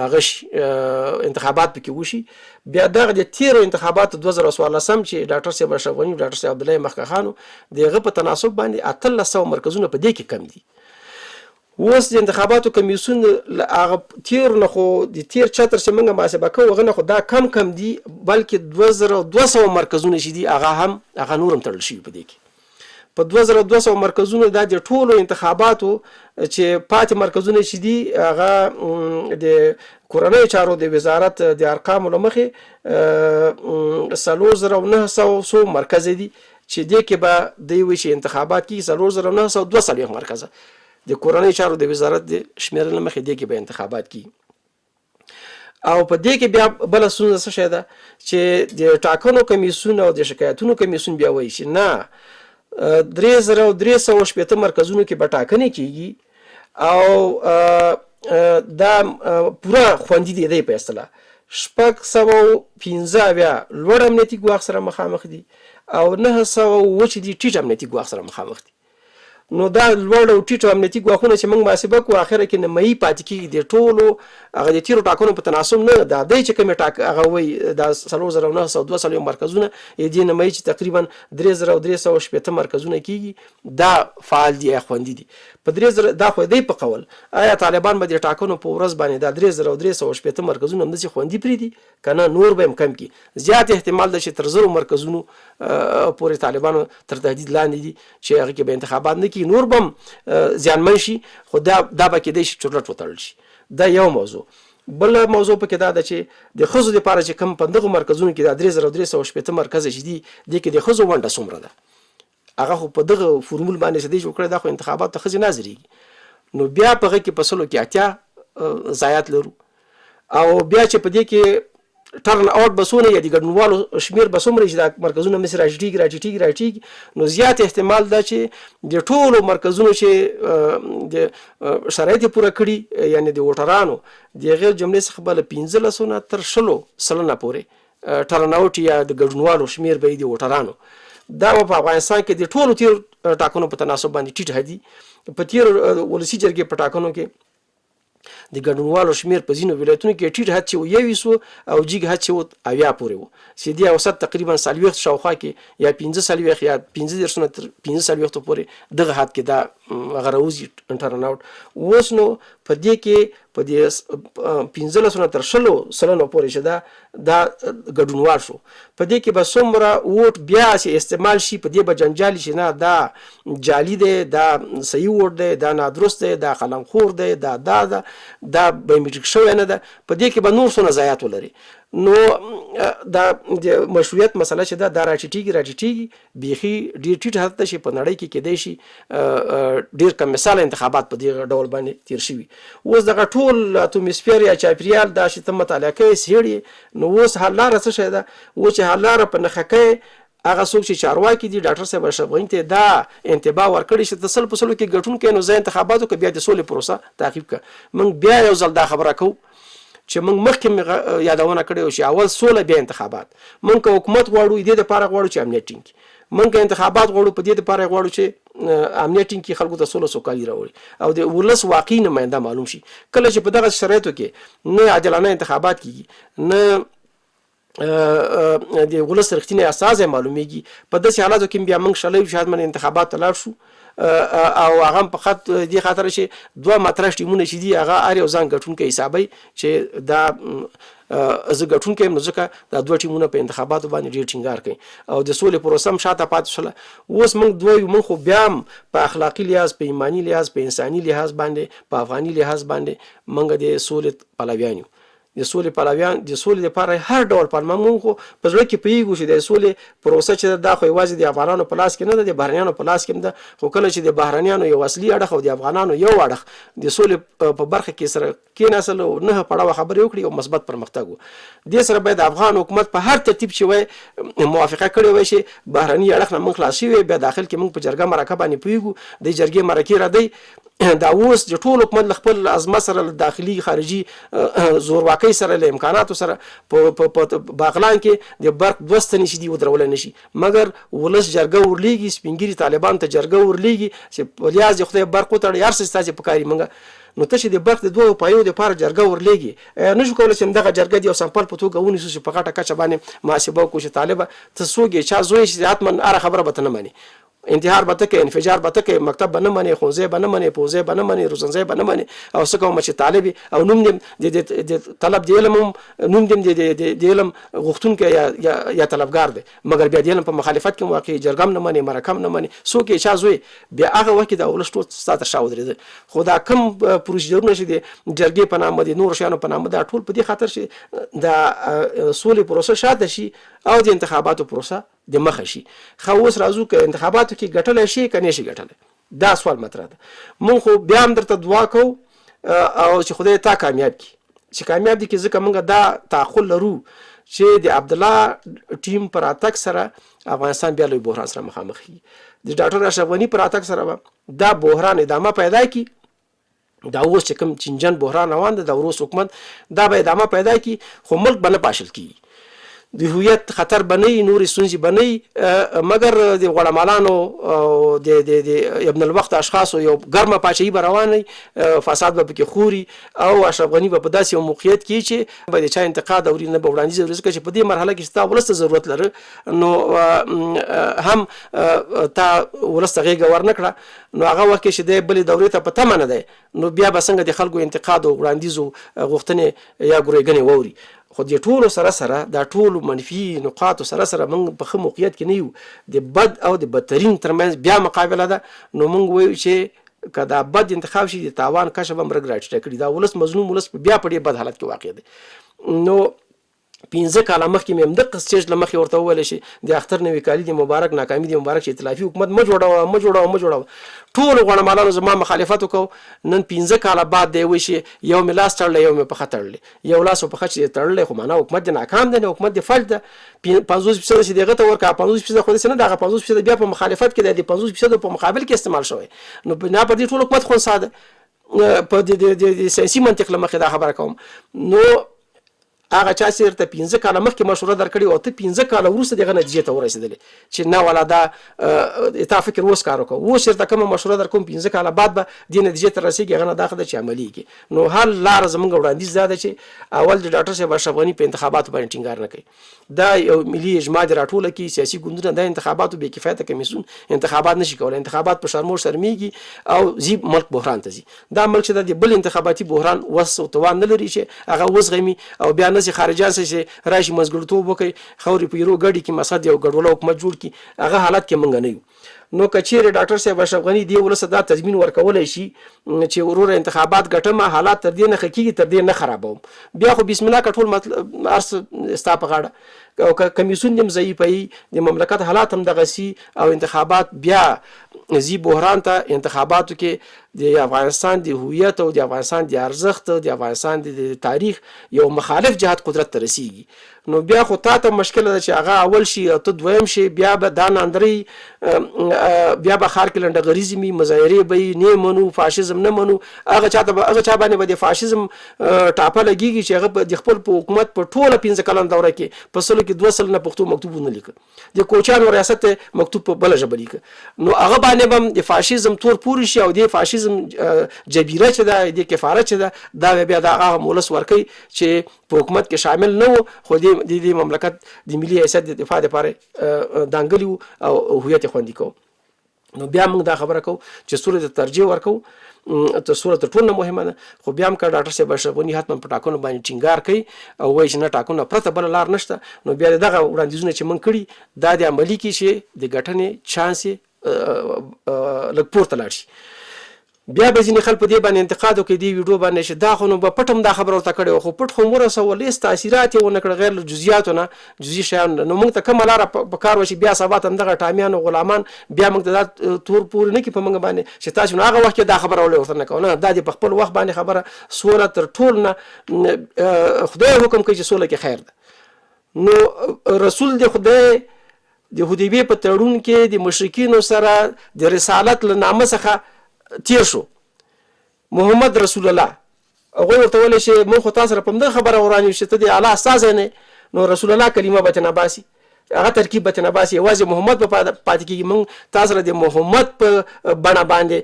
هغه انتخابات پکې وشي. بیا دغه د تیرو انتخاباتو 2014 چې ډاکټر صاحب اشرف غني او ډاکټر صاحب عبدالله مخکښ خانو دغه په تناسب باندې 1300 مرکزونه په دې کې کم دي. اوس د انتخاباتو کمیسیون هغه تیر نه خو د تیر چتر چې موږ محاسبه کوو هغه نه خو دا کم دي، بلکې 2200 مرکزونه چې دي هغه نور هم تړل شوي په دې کې. په 2200 مرکزونو دا د ټولو انتخاباتو چې پاتې مرکزونه چې دي هغه د کورنۍ چارو د وزارت د ارقامو له مخې 4900 مرکز دي چې دې کې به دوی وایي چې انتخابات کې 4902 مرکزه د کورنۍ چارو د وزارت د شمیرې له مخې دې کې به انتخابات کیږي. او په دې کې بیا بله ستونزه څه شی ده چې د ټاکنو کمیسیون او د شکایتونو کمیسیون بیا وایي چې نه 3360 مرکزونو کې به ټاکنې کیږي او دا پوره خوندي دی دی په اصطلاح 615 لوړ امنیتي ګواښ سره مخامخ دي او 900 چې دي ټیټ امنیتي ګواښ سره مخامخ دي. نو دا لوړ او ټیټ امنیتي ګواښونه چې موږ محاسبه کوو اخره کې نیمایي پاتې کېږي د ټولو هغه د تیرو ټاکنو په تناسب نه دا دی چې کومې هغه وایي دا 4902 مرکزونه دې نیمایي چې تقریبا 3360 مرکزونه کېږي دا فعال دي یا خوندي دي. په 3000 دا خو دی په قول آیا طالبان به د ټاکنو په ورځ باندې دا 3360 مرکزونه همداسې خوندي پرېږدي که نه نور به هم کم کړي؟ زیات احتمال ده چې تر 1000 مرکزونو پورې طالبانو تر تهدید لاندې دي چې هغه کې به انتخابات نه نور بم زیانمن شي، خو دا به کېدای شي چورلټ وتړل شي. دا یو موضوع. بل موضوع پکې دا ده چې د ښځو دپاره چې کوم په دغو مرکزونو کې دا 3360 مرکزه چې دي دې کې د ښځو ونډه څومره ده هغه خو په دغه فورمول باندې چې دی جوړ کړی دا خو انتخابات ته ښځې نه حاضرېږي. نو بیا په هغه کې په 100 کې 80 ضایعات لرو او بیا چې په دې کې ټرن آوټ بسونه یا د ګډونوالو شمیر به څومره چې دا مرکزونه مصر راجټیږي نو زیات احتمال ده چې د ټولو مرکزونو چې د شرایط پوره کړي یعنی د ووټرانو د غیر جملې څخه بل 15 نه تر 16 پورې ټرن آوټ یا د ګډونوالو شمیر به د ووټرانو دا په افغانستان کې د ټولو تیر ټاکنو په تناسب باندې ټیټ هدي. په تیر ولسی جرګې په ټاکنو کې د ګډونوالو شمیر په ځینو ولایتونو کې ټیټ حد چې 21 او جګ حد چې 80 پورې و چې د اوسط تقریبا 40 شاوخوا کې یا 15 یا 15 نه تر 15 پورې دغه حد کې دا غروزي انټرن آوټ. اوس نو په دې کې په دې 15 نه تر 16 پورې چې دا ګډونوال شو په دې کې به څومره ووټ بیا چې استعمال شي په دې به جنجالي شي نه دا جعلي دی دا صحیح ووټ دی دا نادرست دی دا قلمخور دی دا بایومیټریک شوی نه ده په دې کې به نور څونه ضایعات ولري. نو دا د مشروعیت مسله چې دا راټیټیږي بیخي ډېر ټیټ حد ته چې په نړۍ کې کېدای شي ډېر کم مثاله انتخابات په دې ډول باندې تیر شوي. اوس دغه ټول اتموسفیر یا چاپیریال دا چې ته مطالعه کوې څېړې نو اوس حل لاره څه شی ده؟ اوس چې حل لاره په نښه کوې هغه څوک چې چارواکي دي ډاکټر صاحب اشرف غني ته دا انتباه ورکړي چې تسل په سلو کې ګټونکي نو ځای انتخاباتو کې بیا د سولې پروسه تعقیب کړه. موږ بیا یو ځل دا خبره کوو چې موږ مخکې یادونه کړې چې اول سوله بیا انتخابات. موږ که حکومت غواړو دې لپاره غواړو چې امنیت ټینګ کړي، موږ که انتخابات غواړو په دې لپاره غواړو چې امنیت ټینګ کړي، خلکو ته سوله سوکالي راوړي او د ولس واقعي نماینده معلوم شي. کله چې په دغه شرایطو کې نه عادلانه انتخابات کیږي، نه د ولس رښتینی اساس معلومیږي، په داسې حالاتو کې بیا موږ شلوي شاید من انتخابات ته لاړ شو او هغه په خط دې خاطر چې دوه مطرح ټیمونه چې دي هغه هر یو ځان ګټونکی حسابي چې دا زه ګټونکی یم، نو ځکه دا دوه ټیمونه په انتخاباتو باندې ډېر ټینګار کوي او د سولې پروسه هم شاته پاتې شوله. اوس موږ خو بیا هم په اخلاقي لحاظ، په ایماني لحاظ، په انساني لحاظ باندې، په افغاني لحاظ باندې موږ د سولې پلویان یو. د سولې پلویان د سولې لپاره هر ډول پلمه موږ خو په زړه کې پوهېږو چې د سولې پروسه چې دا خو یوازې د افغانانو په لاس کې نه ده، د بهرنیانو په لاس کې هم ده. خو کله چې د بهرنیانو یو اصلي اړخ او د افغانانو یو اړخ د سولې په برخه کې سره کېناستل او نه پړاوه خبرې وکړي او مثبت پرمختګ و، دې سره باید افغان حکومت په هر ترتیب چې وای موافقه کړې وای چې بهرني اړخ نه موږ خلاص شوي، بیا داخل کې موږ په جرګه مرکه باندې پوهېږو. د جرګې مرکې را دی دا اوس د ټول حکومت له خپل عظمت سره داخلي خارجي زورواکۍ سره له امکاناتو سره په باغلان کې د برق دوه ستنې چې دي ودرولی نشي، مګر ولس جرګه ورلیږي، سپین ږیري طالبانو ته جرګه ورلیږي چې په لیاز د خدای برق وتړي، هر څه ستاسې په کار یې موږ نو ته چې د برق د دوه پایو دپاره جرګه ورلیږي، نشو کولی چې همدغه جرګه د یو سمپل په توګه ونیسو چې په غټه کچه باندې محاسبه وکړو چې طالبه ته څوک یې، چا زوی چې حتما هره خبره به ته نه مني، انتحار به ته کوې، انفجار به ته کوې، مکتب به نه منې، ښوونځی به نه منې، پوهنځی به نه منې، روزنځی به نه منې، او څه کومه چې طالب او نوم دې د طلب د علم هم نوم دې د علم غوښتونکی یا طلبګار دی، مګر بیا د علم په مخالفت کې واقع جرګه هم نه منې، مرکه هم نه منې، څوک یې چا زوی، بیا هغه وخت کې د ولس ټول ستا تر شا ودرېده. خو دا کم پروسیجرونه چې د جرګې په نامه، د نورو شیانو په نامه، دا ټول په دې خاطر چې د سولې پروسه شاته شي او د انتخاباتو پروسه د مخه شي. خو اوس راځو که انتخاباتو کې ګټلی شي که نه شي ګټلی، دا سوال مطرح ده. مونږ خو بیا هم درته دعا کوو او چې خدای تا کامیاب کړي، چې کامیاب دي کړي، ځکه موږ دا تعقل لرو چې د عبدالله ټیم پر راتګ سره افغانستان بیا لوی بحران سره مخامخ کېږي. د ډاکټر اشرف غني پر راتګ سره به دا بحران ادامه پیدا کړي. دا اوس چې کوم چینجن بحران روان ده، د روس حکومت دا به ادامه پیدا کړي، خو ملک به نه پاشل کېږي، د هویت خطر بنئ، نورې ستونزې بنئ، مګر د غوړمالانو او د ابن الوقت اشخاصو یو ګرمه پاچاهي به روانه، فساد به پکې خوري او اشرف غني به په داسې یو موقعیت کې چې به د چا انتقاد اوري نه به وړاندیز اوري، ځکه چې په دې مرحله کې ستا ولس ته ضرورت لري، نو هم تا ولس ته غېږه ورنه کړه، نو هغه وخت کې چې دی بلې دورې ته په تمه نه دی، نو بیا به څنګه د خلکو انتقاد او وړاندیز او غوښتنې یا ګورېږنې واوري. خو د ټولو سره دا ټولو منفي نقاطو سره موږ په ښه موقعیت کې نه یو، د بد او د بدترین ترمنځ بیا مقابله ده. نو موږ وایو چې که دا بد انتخاب شي، د تاوان کشه به هم رګ راټیټه کړي، دا ولس مظلوم ولس بیا په ډېر بد حالت کې واقع دی. نو 15 کاله مخکې مې همدغه سټیج له مخې ورته وویل چې د اختر نوي کالي دې مبارک، ناکامي دې مبارک، چې ائتلافي حکومت مه جوړوه. ټولو غوړمالانو زما مخالفت وکړو. نن 15 کاله بعد دی وایي چې یو مې لاس تړلی، یو مې پښه تړلی، یو لاس او پښه چې تړلی، خو معنا حکومت دې ناکام دی، حکومت دې فلج ده. 50% چې دغه ته ورکړه، 50% خو داسې نه ده، هغه 50% بیا په مخالفت کې دی، د 50% په مقابل کې استعمال شوی. نو بنا پر دې ټول حکومت خنثی ده. په د سیاسي منطق له مخې دا خبره کوم. نو هغه چا چې درته 15 کاله مخکې مشوره درکړې او ته 15 کاله وروسته دغه نتیجې ته ورسېدلې چې نه والا دا تا فکر اوس کار وکړه، اوس چېرته کومه مشوره در کوم 15 کاله بعد به دې نتیجې ته رسېږي، هغه نه دا ښه ده چې عملي کړي. نو حل لاره زموږ وړاندیز دا ده چې اول د ډاکټر صاحب اشرف غني په انتخاباتو باندې ټینګار نه کوي، دا یو ملي اجماع دې راټوله کړي، سیاسي ګوندونه د انتخاباتو بې کفایته کمیسیون انتخابات نشي کولی، انتخابات په شرموش شرمېږي او زی ملک بحران ته ځي. دا ملک چې د بل انتخاباتي بحران وس او توان نه لري چې هغه وزغمي او بیا نسي خارجان سي راشي مزګړتوب وکړي، خوري په یورو ګډي کې مسد یو ګډوله حکومت جوړ کړي، هغه حالت کې مونږ نه یو. نو که چیرې ډاکټر صاحب اشرف غني دې ولس دا تضمین ورکولی شي چې وروره انتخابات ګټم، حالات تر دې نه ښه کېږي، تر دې نه خرابوم، بیا خو بسم الله که ټول مطلب هر څه ستا په غاړه. او کمیسیون هم ضعیف وي د مملکت حالات هم دغسي او انتخابات بیا زی بحران ته انتخاباتو کې د افغانستان د هویت او د افغانستان د ارزښت او د افغانستان د تاریخ یو مخالف جهت قدرت ته رسیږي نو بیا خو تا ته مشکله ده چې هغه اول شي او ته دویم شي بیا به دا ناندرۍ بیا به ښار کې لنډغریزمي مظاهرې به یې نه منو فاشیزم نه منو هغه چا باندې به د فاشیزم ټاپه لګېږي چې هغه د خپل په حکومت په ټوله 15 کلن دوره کې په سلو کې 2 سلنه پښتو مکتوب ونه لیکه د کوچیانو ریاست مکتوب په بله ژبه لیکه نو هغه باندې به د فاشیزم تور پورې شي او د فاشیزم جبیره چې ده د کفاره چې ده دا بیا د هغه مولس ورکوي چې په حکومت کې شامل نه وو خو د مملکت د ملي حیثیت د دفاع لپاره دانګلي وو او هویت یې خوندي کوو نو بیا موږ دا خبره کوو چې صورت ترجیح ورکوو ته صورت تر ټولو مهمه ده خو بیا هم که ډاکټر صاحب اشرف غني حتما په ټاکنو باندې ټینګار کوي او وایي چې نه ټاکنو پرته بله لار نشته نو بیا دغه وړاندیزونه چې موږ کړي دا د عملي کې چې د ګټنې چانس یې لږ پورته لاړ شي بیا به ځینې خلک په دې باندې انتقاد وکړي دې ویډیو باندې چې دا خو نو به پټ هم دا خبره ورته کړې وه خو پټ خو مو ورسول هېڅ تاثیرات یې ونه کړه غیر له جزیاتو نه جزیي شیانو نو موږ ته کومه لاره په کار وه چې بیا سبا ته همدغه ټامیان او غلامان بیا موږ ته دا تور پورې نه کړي په موږ باندې چې تاسو نو هغه وخت کې دا خبره ولې ورته نه کوو نه دا دې په خپل وخت باندې خبره سوله تر ټول نه خدای حکم کوي چې سوله کې خیر ده نو رسول د خدای د حدیبیې په تړون کې د مشرکینو سره د رسالت له نامه څخه تیر شو محمد رسول الله هغوی ورته ویلی چې موږ خو تا سره په همدغه خبره وران یو چې ته د الله استازی نه نو رسول الله کلمه به ترنه باسي هغه ترکیب به ترنه باسي یوازې محمد به پاتې کېږي موږ تا سره د محمد په بڼه باندې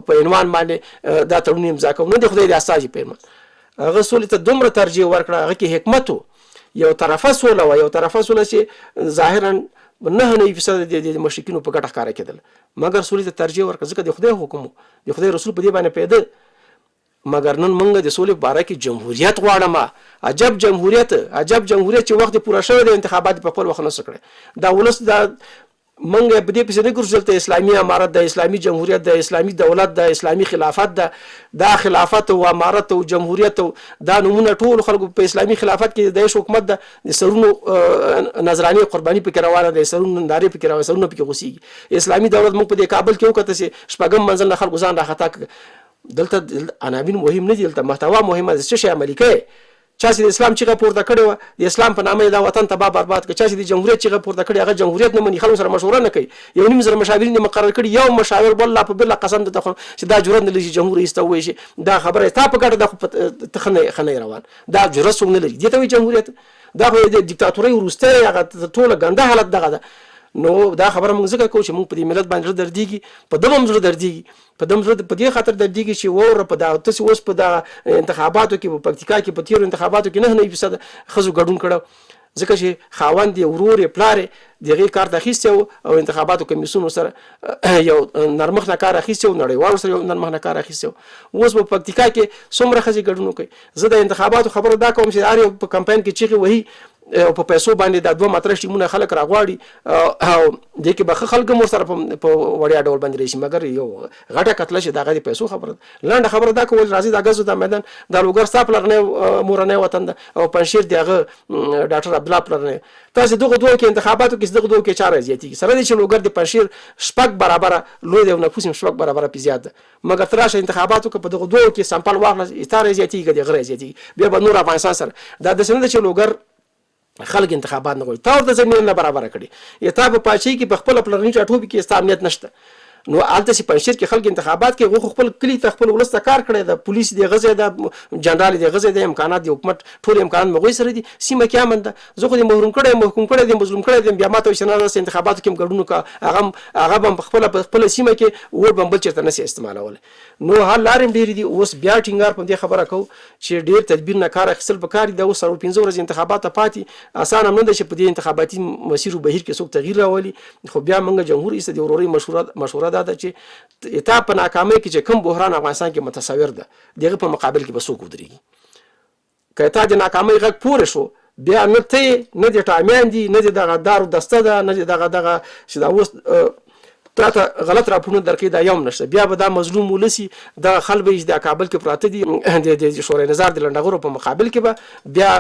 په عنوان باندې دا تړون امضا کوو نه د خدای د استازي په عنوان هغه سولې ته دومره ترجیح ورکړه هغه کې حکمت و یو طرفه سوله وه یو طرفه سوله چې ظاهرا 99% د مشرکینو په ګټه ښکاره کېدل مګر سولې ته ترجیح ورکړه ځکه د خدای حکم د خدای رسول په دې باندې پیدا مګر نن موږ د سولې په باره کې جمهوریت غواړم عجب جمهوریت چې وخت پوره شوی د انتخابات په خپل وخت نسو کړی دا ولس دا منګ په دې پسې نه ګرځول ته اسلامي امارت د اسلامي جمهوریت د اسلامي دولت د اسلامي خلافت دا خلافت او امارت او جمهوریت دا نمونه ټول خلکو په اسلامي خلافت کې د حکومت د سرونو نظراني قرباني پکې روانه د سرونو ننداري پکې روانه سرونو پکې غوسیږي اسلامي دولت موږ په دې کابل کې وکړه چې شپږم منزل نه خلکو ځان راخطا دلته عناوین مهم نه دي دلته محتوا مهمه ده چې شی عملي کوي چا چې د اسلام چیغه پورته کړې وه د اسلام په نامه دا وطن تباه برباد کړ چا چې د جمهوریت چیغه پورته کړې هغه جمهوریت نه مني خلکو سره مشوره نه کوي 1.5 مشاورین مقرر کړي یو مشاور والله په بل قسم ته چې دا جرأت نه لري جمهور ایسته وایي چې دا خبره تا په ګټه د خنه روان دا جرأت څوک نه لري دې ته وایي جمهوریت دا خو د دیکتاتورۍ وروستی هغه ټوله ګنده حالت دغه ده نو دا خبره موږ ځکه کوو چې موږ په دې ملت باندې زړه دردېږي په دغه هم زړه دردېږي په دې خاطر دردېږي چې ووره په دغه تاسې اوس په دغه انتخاباتو کې په پکتیکا کې په تېرو انتخاباتو کې 9% ښځو ګډون کړی ځکه چې خاوند یې ورور یې پلار یې د هغې کارت اخیستی و او انتخاباتو کمیسیون سره یو نرمښت نه کار اخیستی و نړیوالو سره یو نرمښت نه کار اخیستی و اوس په پکتیکا کې څومره ښځې ګډون وکړي زه د انتخاباتو خبره دا کوم چې هر یو په کمپاین کې چیغې وهي او په پیسو باندې دا 2 ماتره ټیمونه خلک راغواړي او دې کې به خلک هم ورسره په وړیا ډول باندې راشي مګر یو غټه کتله چې دغه د پیسو خبره لنډه خبره دا کول راځي د ګزو د میدان د لوګر ستا پلرنی مورنی وطن ده او پنشیر دی هغه ډاکټر عبدالله پلرنی تاسې دغه دوه کې انتخاباتو کې دغه دوه کې 4 زیاتېږي سره دې چې لوګر د پنشیر شپږ برابره لوی دی او نفوس هم شپږ برابره پې زیات ده مګر تر راشه انتخاباتو کې په دغه دوه کې سمپل واخله اتاره زیاتېږي د غره زیاتېږي بیا به نور افغانستان سره دا داسې نه ده چې لوګر خلک انتخابات نه غواړي تا ورته زمینه نه برابره کړي یا تا په پاچۍ کې په خپله پلرني ټاټوبي کې ستا امنیت نشته نو هلته چې پنجشیر کې خلک انتخابات کې هغوی خپل کلي ته خپل ولس ته کار کړی د پولیس د غځی د جنرال د غځی د امکانات د حکومت ټول امکانات مغوی سره دي سیمه کې امن ده زه خو د محکوم کړی د مظلوم کړی د بیا ماته وایي چې نه داسې انتخاباتو کې هم ګډون وکړه هغه به په خپله سیمه کې ووټ به هم بل چېرته نشي استعمالولی نو حل لارې هم ډېرې دي اوس بیا ټینګار په دې خبره کوو چې ډېر تدبیر نه کار اخیستل پکار دي دا اوس 15 ورځې انتخابات ته پاتې اسان هم نه ده چې په دې انتخاباتي مسیر و بهیر کې څوک تغییر راولي خو بیا موږ جمهور ایسته د ورورۍ مشوره دا ده چې تا په ناکامۍ کې چې کوم بحران افغانستان کې متصور ده دغه په مقابل کې به څوک ودرېږي که تا د ناکامۍ غږ پورې شو بیا نه ته نه د ټامیان دي نه د دغه دارو دسته ده نه د دغه چې دا اوس تا ته غلط راپورونه درکوي دا یو نشته. بیا به دا مظلوم ولسي دغه خلک به د کابل کې پراته دي د شورای نظار د لنډغرو په مقابل کې به بیا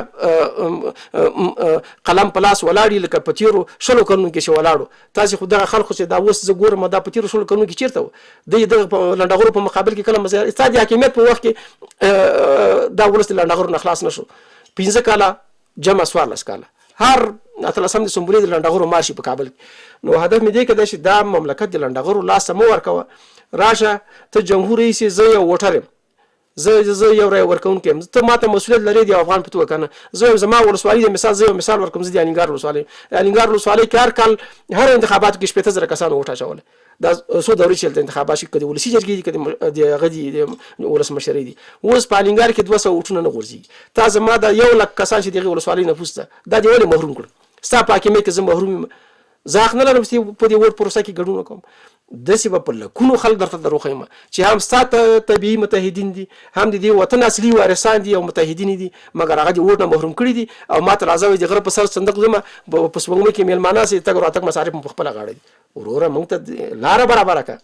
قلم په لاس ولاړ لکه په تېرو 20 کلونو کې چې ولاړو. تاسې خو دغه خلکو چې دا اوس زه ګورم دا په تېرو 20 کلونو کې چېرته وو؟ د دغه لنډغرو په مقابل کې کله ستا د حاکمیت په وخت کې دا ولس د لنډغرو نه خلاص نه شو. 15 کاله جمع 14 کاله هر اتلسم د سمبولې د لنډغرو ماشي په کابل کې. نو هدف مې دی که دا چې دا مملکت د لنډغرو لاس ته مه ورکوه. راشه ته جمهور رئیس یې، زه یو ووټر یم، زه یو رای ورکوونکی یم، ته ما ته مسؤلیت لرې د یو افغان په توګه که نه. زه زما ولسوالي د مثال زه یو مثال ورکوم، زه د الینګار ولسوالۍ الینګار ولسوالۍ کې هر کال هر انتخاباتو کې 15,000 کسانو ووټ اچولی. دا څو دورې چې دلته انتخابات شي، که د ولسي جرګې دي که د هغه دي د ولسمشرۍ دي. اوس په الینګار کې 200 ووټونه نه غورځېږي. تا زما د 1,00,000 کسان چې دغې ولسوالۍ نفوس ده دا دې ولې محروم کړل؟ ستا په حاکمیت کې زه محروم یم، زه حق نه لرم چې په دې ووټ پروسه کې ګډون وکړم. داسې به په لکونو خلک درته دروغ یم چې هم ستا طبیعي متحدین دي، هم د دې وطن اصلي وارثان دي او متحدین دي، مګر هغه د ووټ نه محروم کړي دي. او ما ته راځه وایي د غره په سر صندوق ځمه په سپوږمۍ کې میلمانه سي، تګ راتګ مصارف مو په خپله غاړه دي. وروره موږ ته لاره برابره کړه،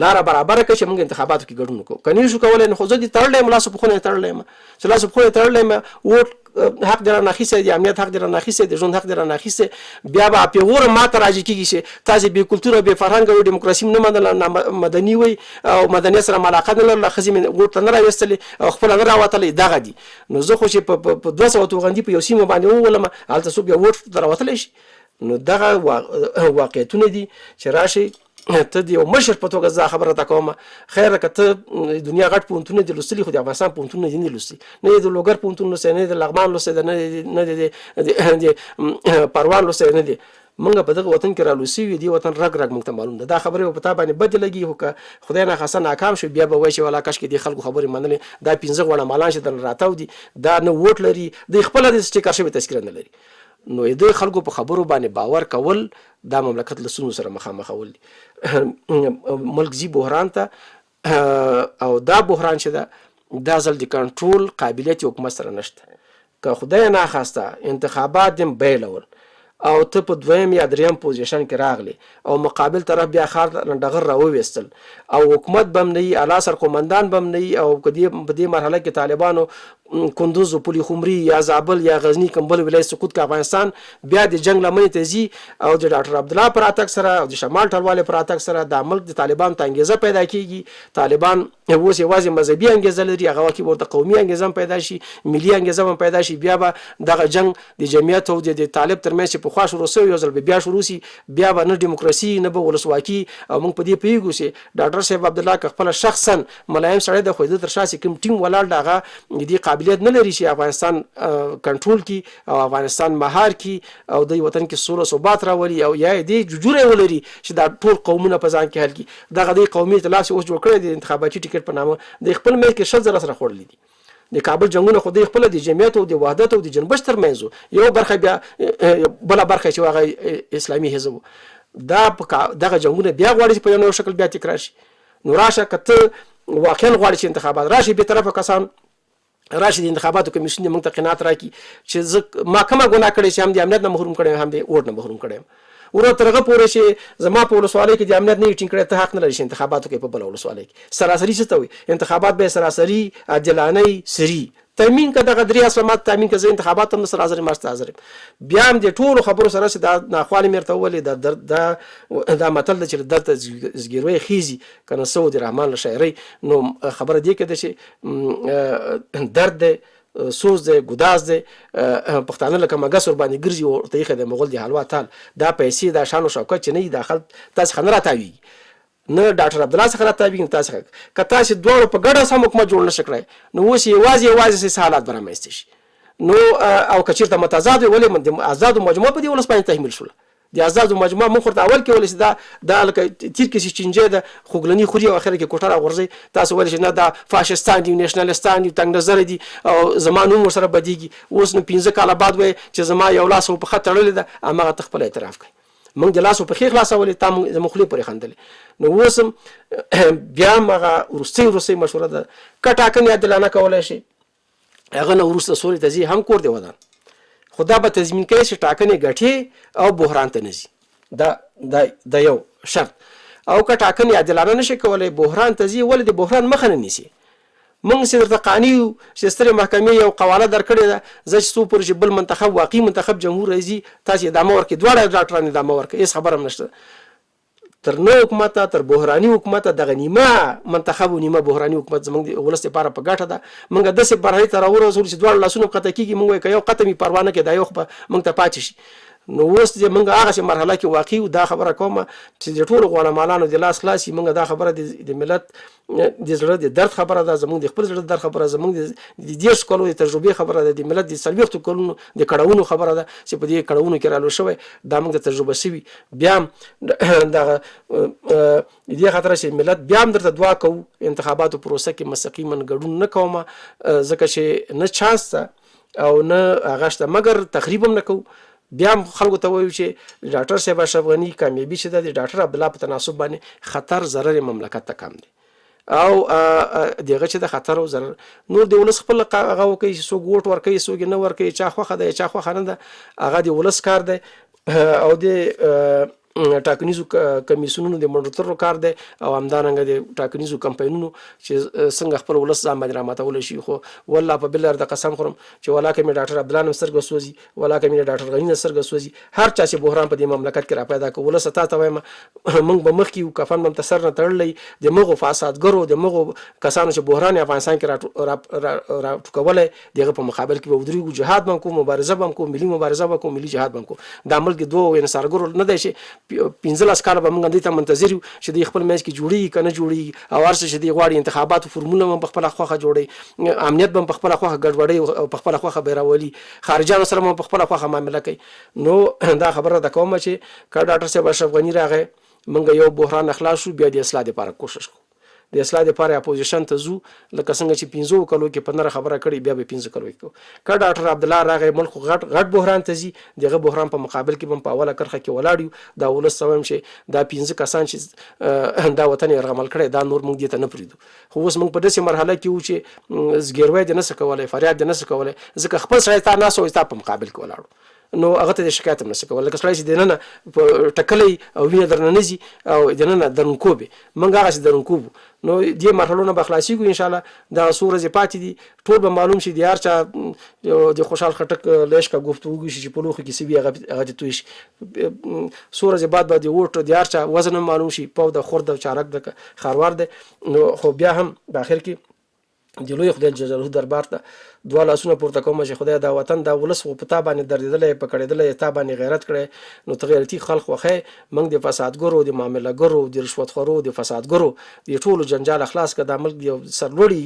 لاره برابره کړه چې موږ انتخاباتو کې ګډون وکړو. که نه شو کولی نو خو زه دې تړلی یم، لاسو په خونه یې تړلی یم، چې لاسو په خونه یې تړلی یم. ووټ حق دې رانه اخیستی دی، امنیت حق دې رانه اخیستی دی، ژوند حق دې رانه اخیستی. بیا به پیغوره ما ته راجع کېږي چې تاسې بې کلتوره بې فرهنګه وئ، ډیموکراسي م نه منله، مدني وئ او مدنیت سره علاقه نه لرله، ښځې مې ووټ ته نه راویستلې او خپله نه راوتلی. دغه دي. نو زه خو چې په 200 توغندي په یو سیمه باندې وولم هلته څوک بیا ووټ ته راوتلی شي. نو دغه واقعیتونه دي چې راشي ته د یو مشر په توګه زه خبره تا کوم. خیر که ته دنیا غټ پوهنتونونه دي لوستلي، خو د افغانستان پوهنتونونه دي نه لوستي، نه د لوګر پوهنتون لوستی، نه د لغمان لوستی، نه د پروان لوستی، نه دی. موږ په دغه وطن کې رالوسي وي، دې وطن رګ رګ موږ ته معلوم ده. دا خبرې به په تا باندې بدې لګي، خو که خدای ناخواسته ناکام شو بیا به وایي چې والا کاشکې دې خلکو خبرې منلې. دا 15 غوړه مالان چې درنه راتاو دي دا نه ووټ لري، دوی خپله د ټیکر شوې تذکره نه لري. نو د خلکو په خبرو باندې باور کول دا مملکت له ستونزو سره مخامخول دي. ملک ځي بحران ته، او دا بحران چې ده دا ځل د کنټرول قابلیت یو حکومت سره نشته. که خدای ناخواسته انتخابات دې بیلول او ته په 2م یا 3م پوزیشن کې راغلی او مقابل طرف بیا ښار لنډغر راوویستل او حکومت به هم نه وي، اعلی سرقومندان به هم نه وي، او که په دې مرحله کې طالبانو کندوز و پل خمري یا زابل یا غزني کوم بل ولایت سقوط که افغانستان بیا د جنګ لمنې ته ځي او د ډاکټر عبدالله پر راتګ سره او د شمال ټلوالې پر راتګ سره دا ملک د طالبانو ته انګېزه پیدا کېږي. طالبان اوس یوازې مذهبي انګېزه لري، هغه وخت ورته قومي انګېزه هم پیدا شي، ملي انګېزه هم پیدا شي. بیا به دغه جنګ د جمعیت او د طالب ترمنځ چې پخوا شروع شوی یو ځل بیا شروع شي، بیا به نه ډیموکراسي نه به ولسواکي. او موږ په دې پوهېږو چې ډاکټر صاحب عبدالله که خپله شخصا ملایم سړی د خو د تر شا چې کوم ټیم ولاړ د هغه د دې قابلیت نه لري چې افغانستان کنټرول کی او افغانستان مهار کی او د وطن کې سوله ثبات راولي او یا دې جوړه ولري چې دا ټول قومونه په ځان کې حل کی. دغه د قومي ائتلاف اوس جوړ کړی د انتخاباتي ټیکټ په نامه د خپل ملک کې 60 سره خوړلې دي. د کابل جنگونه خو د خپل د جمعیت او د وحدت او د جنبش ترمنځ یو برخه بیا بل برخه چې هغه اسلامي حزب دا دغه جنگونه بیا غواړي په یو شکل بیا تکرار شي. نو راشه کته واقعا غواړي چې انتخابات راشي به طرفه کسان راشي د انتخاباتو کمیسیون موږ ته قناعت راکړي چې ما کومه ګناه کړې چې هم د امنیت نه محروم کړم هم د ووټ نه محروم کړم. ورته ترغه پورې چې زما په ولسوالۍ کې د امنیت نه ټینګ کړی ته حق نه لري چې انتخاباتو کې په بل ولسوالۍ کې سراسري څه ته وي انتخابات به سراسري عادلانه سری تامین که دغه درې اسلامات تامین که زه انتخابات هم سره حاضر ماست حاضر بیا هم د ټولو خبرو سره چې دا ناخوالې مرته ولې دا متل د چې درته زګیروي خيزي کنه سعودي رحمان شاعري نو خبره دی کې د چې درد سوز دی ګداز دی پښتانه لکه مګسور باندې ګرځي او ته یې د مغول دی حلوا تال دا پیسې دا شان او شوکت چې نه داخل تاسو خنره تاوي نه ډاکټر عبدالله څخه راتاوي تاسو که تاسو دوه په ګډه سم حکومت جوړ نشئ کړئ نو اوس یوازې حالات برامایست شي نو او کچیرته متضاد ولې من آزاد مجموعه په دې ولس باندې تحمیل شول د آزاد مجموعه مخ ورته اول کې ولې دا لکه تیر کې چینجه د خوګلنی خوري او اخر کې کوټه غورځي تاسو ولې نه دا فاشستان دي نېشنلستان دي تنګ نظر دي او زمانو سره بدیږي اوس نو 15 کاله بعد وای چې زما یو لاس په خط تړل ده امغه تخپل اعتراف کوي موږ د لاس په خې خلاصولې تام مخلي پرې خندل نو اوسم بیا مغه روسي مشوره ده کټاکنه عدالانه کولای شي هغه نو روسه سوري تزي هم کور دی ودان خدا به تضمین کوي چې ټاکنې ګټي او بحران ته نزي دا یو شرط. او که ټاکنې عادلانه نشي کولی بحران ته ځي، ولې د بحران مخه نه نیسي؟ موږ چې درته قانع یو چې سترې محکمې یو قواله درکړې ده، زه چې څو پورې چې بل منتخب واقعي منتخب جمهور راځي تاسې ادامه ورکړئ، دواړه ډاکټران ادامه ورکړئ، هېڅ خبره هم نشته. تر نه حکومته تر بحراني حکومته دغه نیمه منتخب او نیمه بحراني حکومت زموږ د ولس لپاره په ګټه ده. موږ داسې مرحلې ته راورسولو چې دواړه لاسونه قطع کېږي، موږ وایو که یو قطع مې پروا نه کوي دا یو خو به موږ ته پاتې شي. نو اوس چې موږ هغسې مرحله کې واقع یو، دا خبره کومه چې د ټولو غوانمالانو د لاس خلاص شي. موږ دا خبره د ملت د زړه د درد خبره ده، زموږ د خپل زړه د درد خبره، زموږ د 10 کالو د تجربې خبره ده، د ملت د 40 کلونو د کړاوونو خبره ده چې په دې کړاوونو کې رالو شوی، دا موږ د تجربه شوي. بیا هم دغه د دې خاطره چې ملت بیا هم درته دعا کوو انتخاباتو پروسه کې مستقیما ګډون نه کومه، ځکه چې نه چانس ته او نه هغه شته، مګر تخریب هم نه کوو. بیا هم خلکو ته وایو چې ډاکټر صاحب اشرف غني کامیابي چې ده د ډاکټر عبدالله په تناسب باندې خطر ضرر مملکت ته کم دی، او دغه چې د خطر او ضرر نور د ولس خپل هغه وکړي چې څوک ووټ ورکوي څوک نه ورکوي، چا خوښه ده چا خوښه نه ده، هغه د ولس کار دی او د ټاکنیزو کمیسیونونو د منډرترو کار دی، او همدارنګه د ټاکنیزو کمپاینونو چې څنګه خپل ولس ځان باندې راماتولی شي. خو والله په بل د قسم خورم چې ولا که مې ډاکټر عبدالله نه سترګه سوځي، ولا که مې ډاکټر غني نه سترګه سوځي، هر چا چې بحران په دې مملکت کې را پیدا کړ ولس ته ته وایم موږ به مخکې یو، کفن به هم ته سر نه تړلی، د مغو فسادګرو د مغو کسانو چې بحران افغانستان کې راټوکولی دغه په مقابل کې به ودرېږو، جهاد به هم کوو، مبارزه به هم کوو، ملي مبارزه به کوو، ملي جهاد به هم کوو. دا ملک د دوو انحصارګرو نه دی چې 15 کاله به موږ دې ته منتظر یو چې دوی خپل منځ کې جوړېږي که نه جوړېږي، او هر څه چې دوی غواړي انتخاباتو فورمونه هم په خپله خوښه جوړوي، امنیت به هم په خپله خوښه ګډوډوي او په خپله خوښه به یې راولي، خارجیانو سره هم په خپله خوښه معامله کوي. نو دا خبره ده کومه چې که ډاکټر صاحب اشرف غني راغی موږ یو بحران خلاص شو، بیا د اصلاح دپاره کوشش کوو، د اصلاح دپاره اپوزیشن ته ځو، لکه څنګه چې 15 کلو کې په نره خبره کړې بیا به 15 کلو کې کوو. که ډاکټر عبدالله راغی ملک غټ بحران ته ځي، دغه بحران په مقابل کې به هم په اوله کرښه کې ولاړ یو. دا ولس ته وایم چې دا 15 کسان چې دا وطن یې یرغمل کړی دا نور موږ دې ته نه پرېږدو. خو اوس موږ په داسې مرحله کې وو چې زګیروی دې نه څه کولی، فریاد دې نه څه کولی، ځکه خپل سړی تا ناست و ستا په مقابل کې ولاړو، نو هغه ته د شکایت هم نشي کولی. لکه سړی چې دننه ټکلی او وینه درنه نه ځي او دننه درنکوب وي، موږ هغسې درنکوب وو. نو دې مرحلو نه به خلاصېږو انشاءالله. دغه څو ورځې پاتې دي ټول به معلوم شي، د هر چا د خوشحال خټک له عشقه ګفتګو شي چې په لوښو کې څه وي هغه دې توی شي. څو ورځې بعد به د ووټ د هر چا وزن هم معلوم شي، پو د خور د چارک د خاروار دی. نو خو بیا هم په آخر کې د لوی خدای جل جلاله دربار ته دوه لاسونه پورته کوم چې خدای دا وطن دا ولس خو په تا باندې دردېدلی پکړېدلی، تا باندې غیرت کړی، نو ته غیرتي خلق وښی، موږ د فسادګرو د معامله ګرو د رشوتخورو د فسادګرو د ټولو جنجال خلاص کړه، دا ملک د یو سرلوړي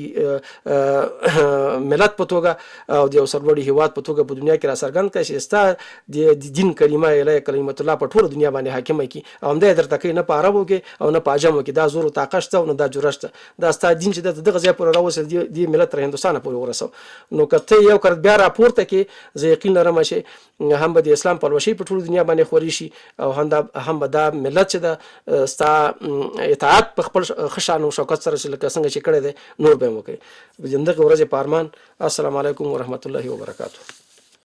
ملت په توګه او د یو سرلوړي هیواد په توګه په دنیا کې را څرګند کړه چې ستا د دین کلمه اله کلمت الله په ټوله دنیا باندې حاکمه کړي، او همدا یې درته کوي، نه په عربو کې او نه په عجمو کې دا زور او طاقت شته او نه دا جرأت شته، دا ستا دین چې دغه ځای پورې راوصل دې ملت تر هندوستانه پورې ورسو. نو که ته یو کرت بیا راپورته کې زه یقین لرم چې هم به د اسلام پلوشي په ټوله دنیا باندې خوري شي، او هم به دا ملت چې د ستا اطاعت په خپل ښه شان او شوکت سره چې لکه څنګه چې کړی دی نور به یې وکړي. د همدغې ورځې په ارمان. السلام علیکم ورحمت الله وبرکاته.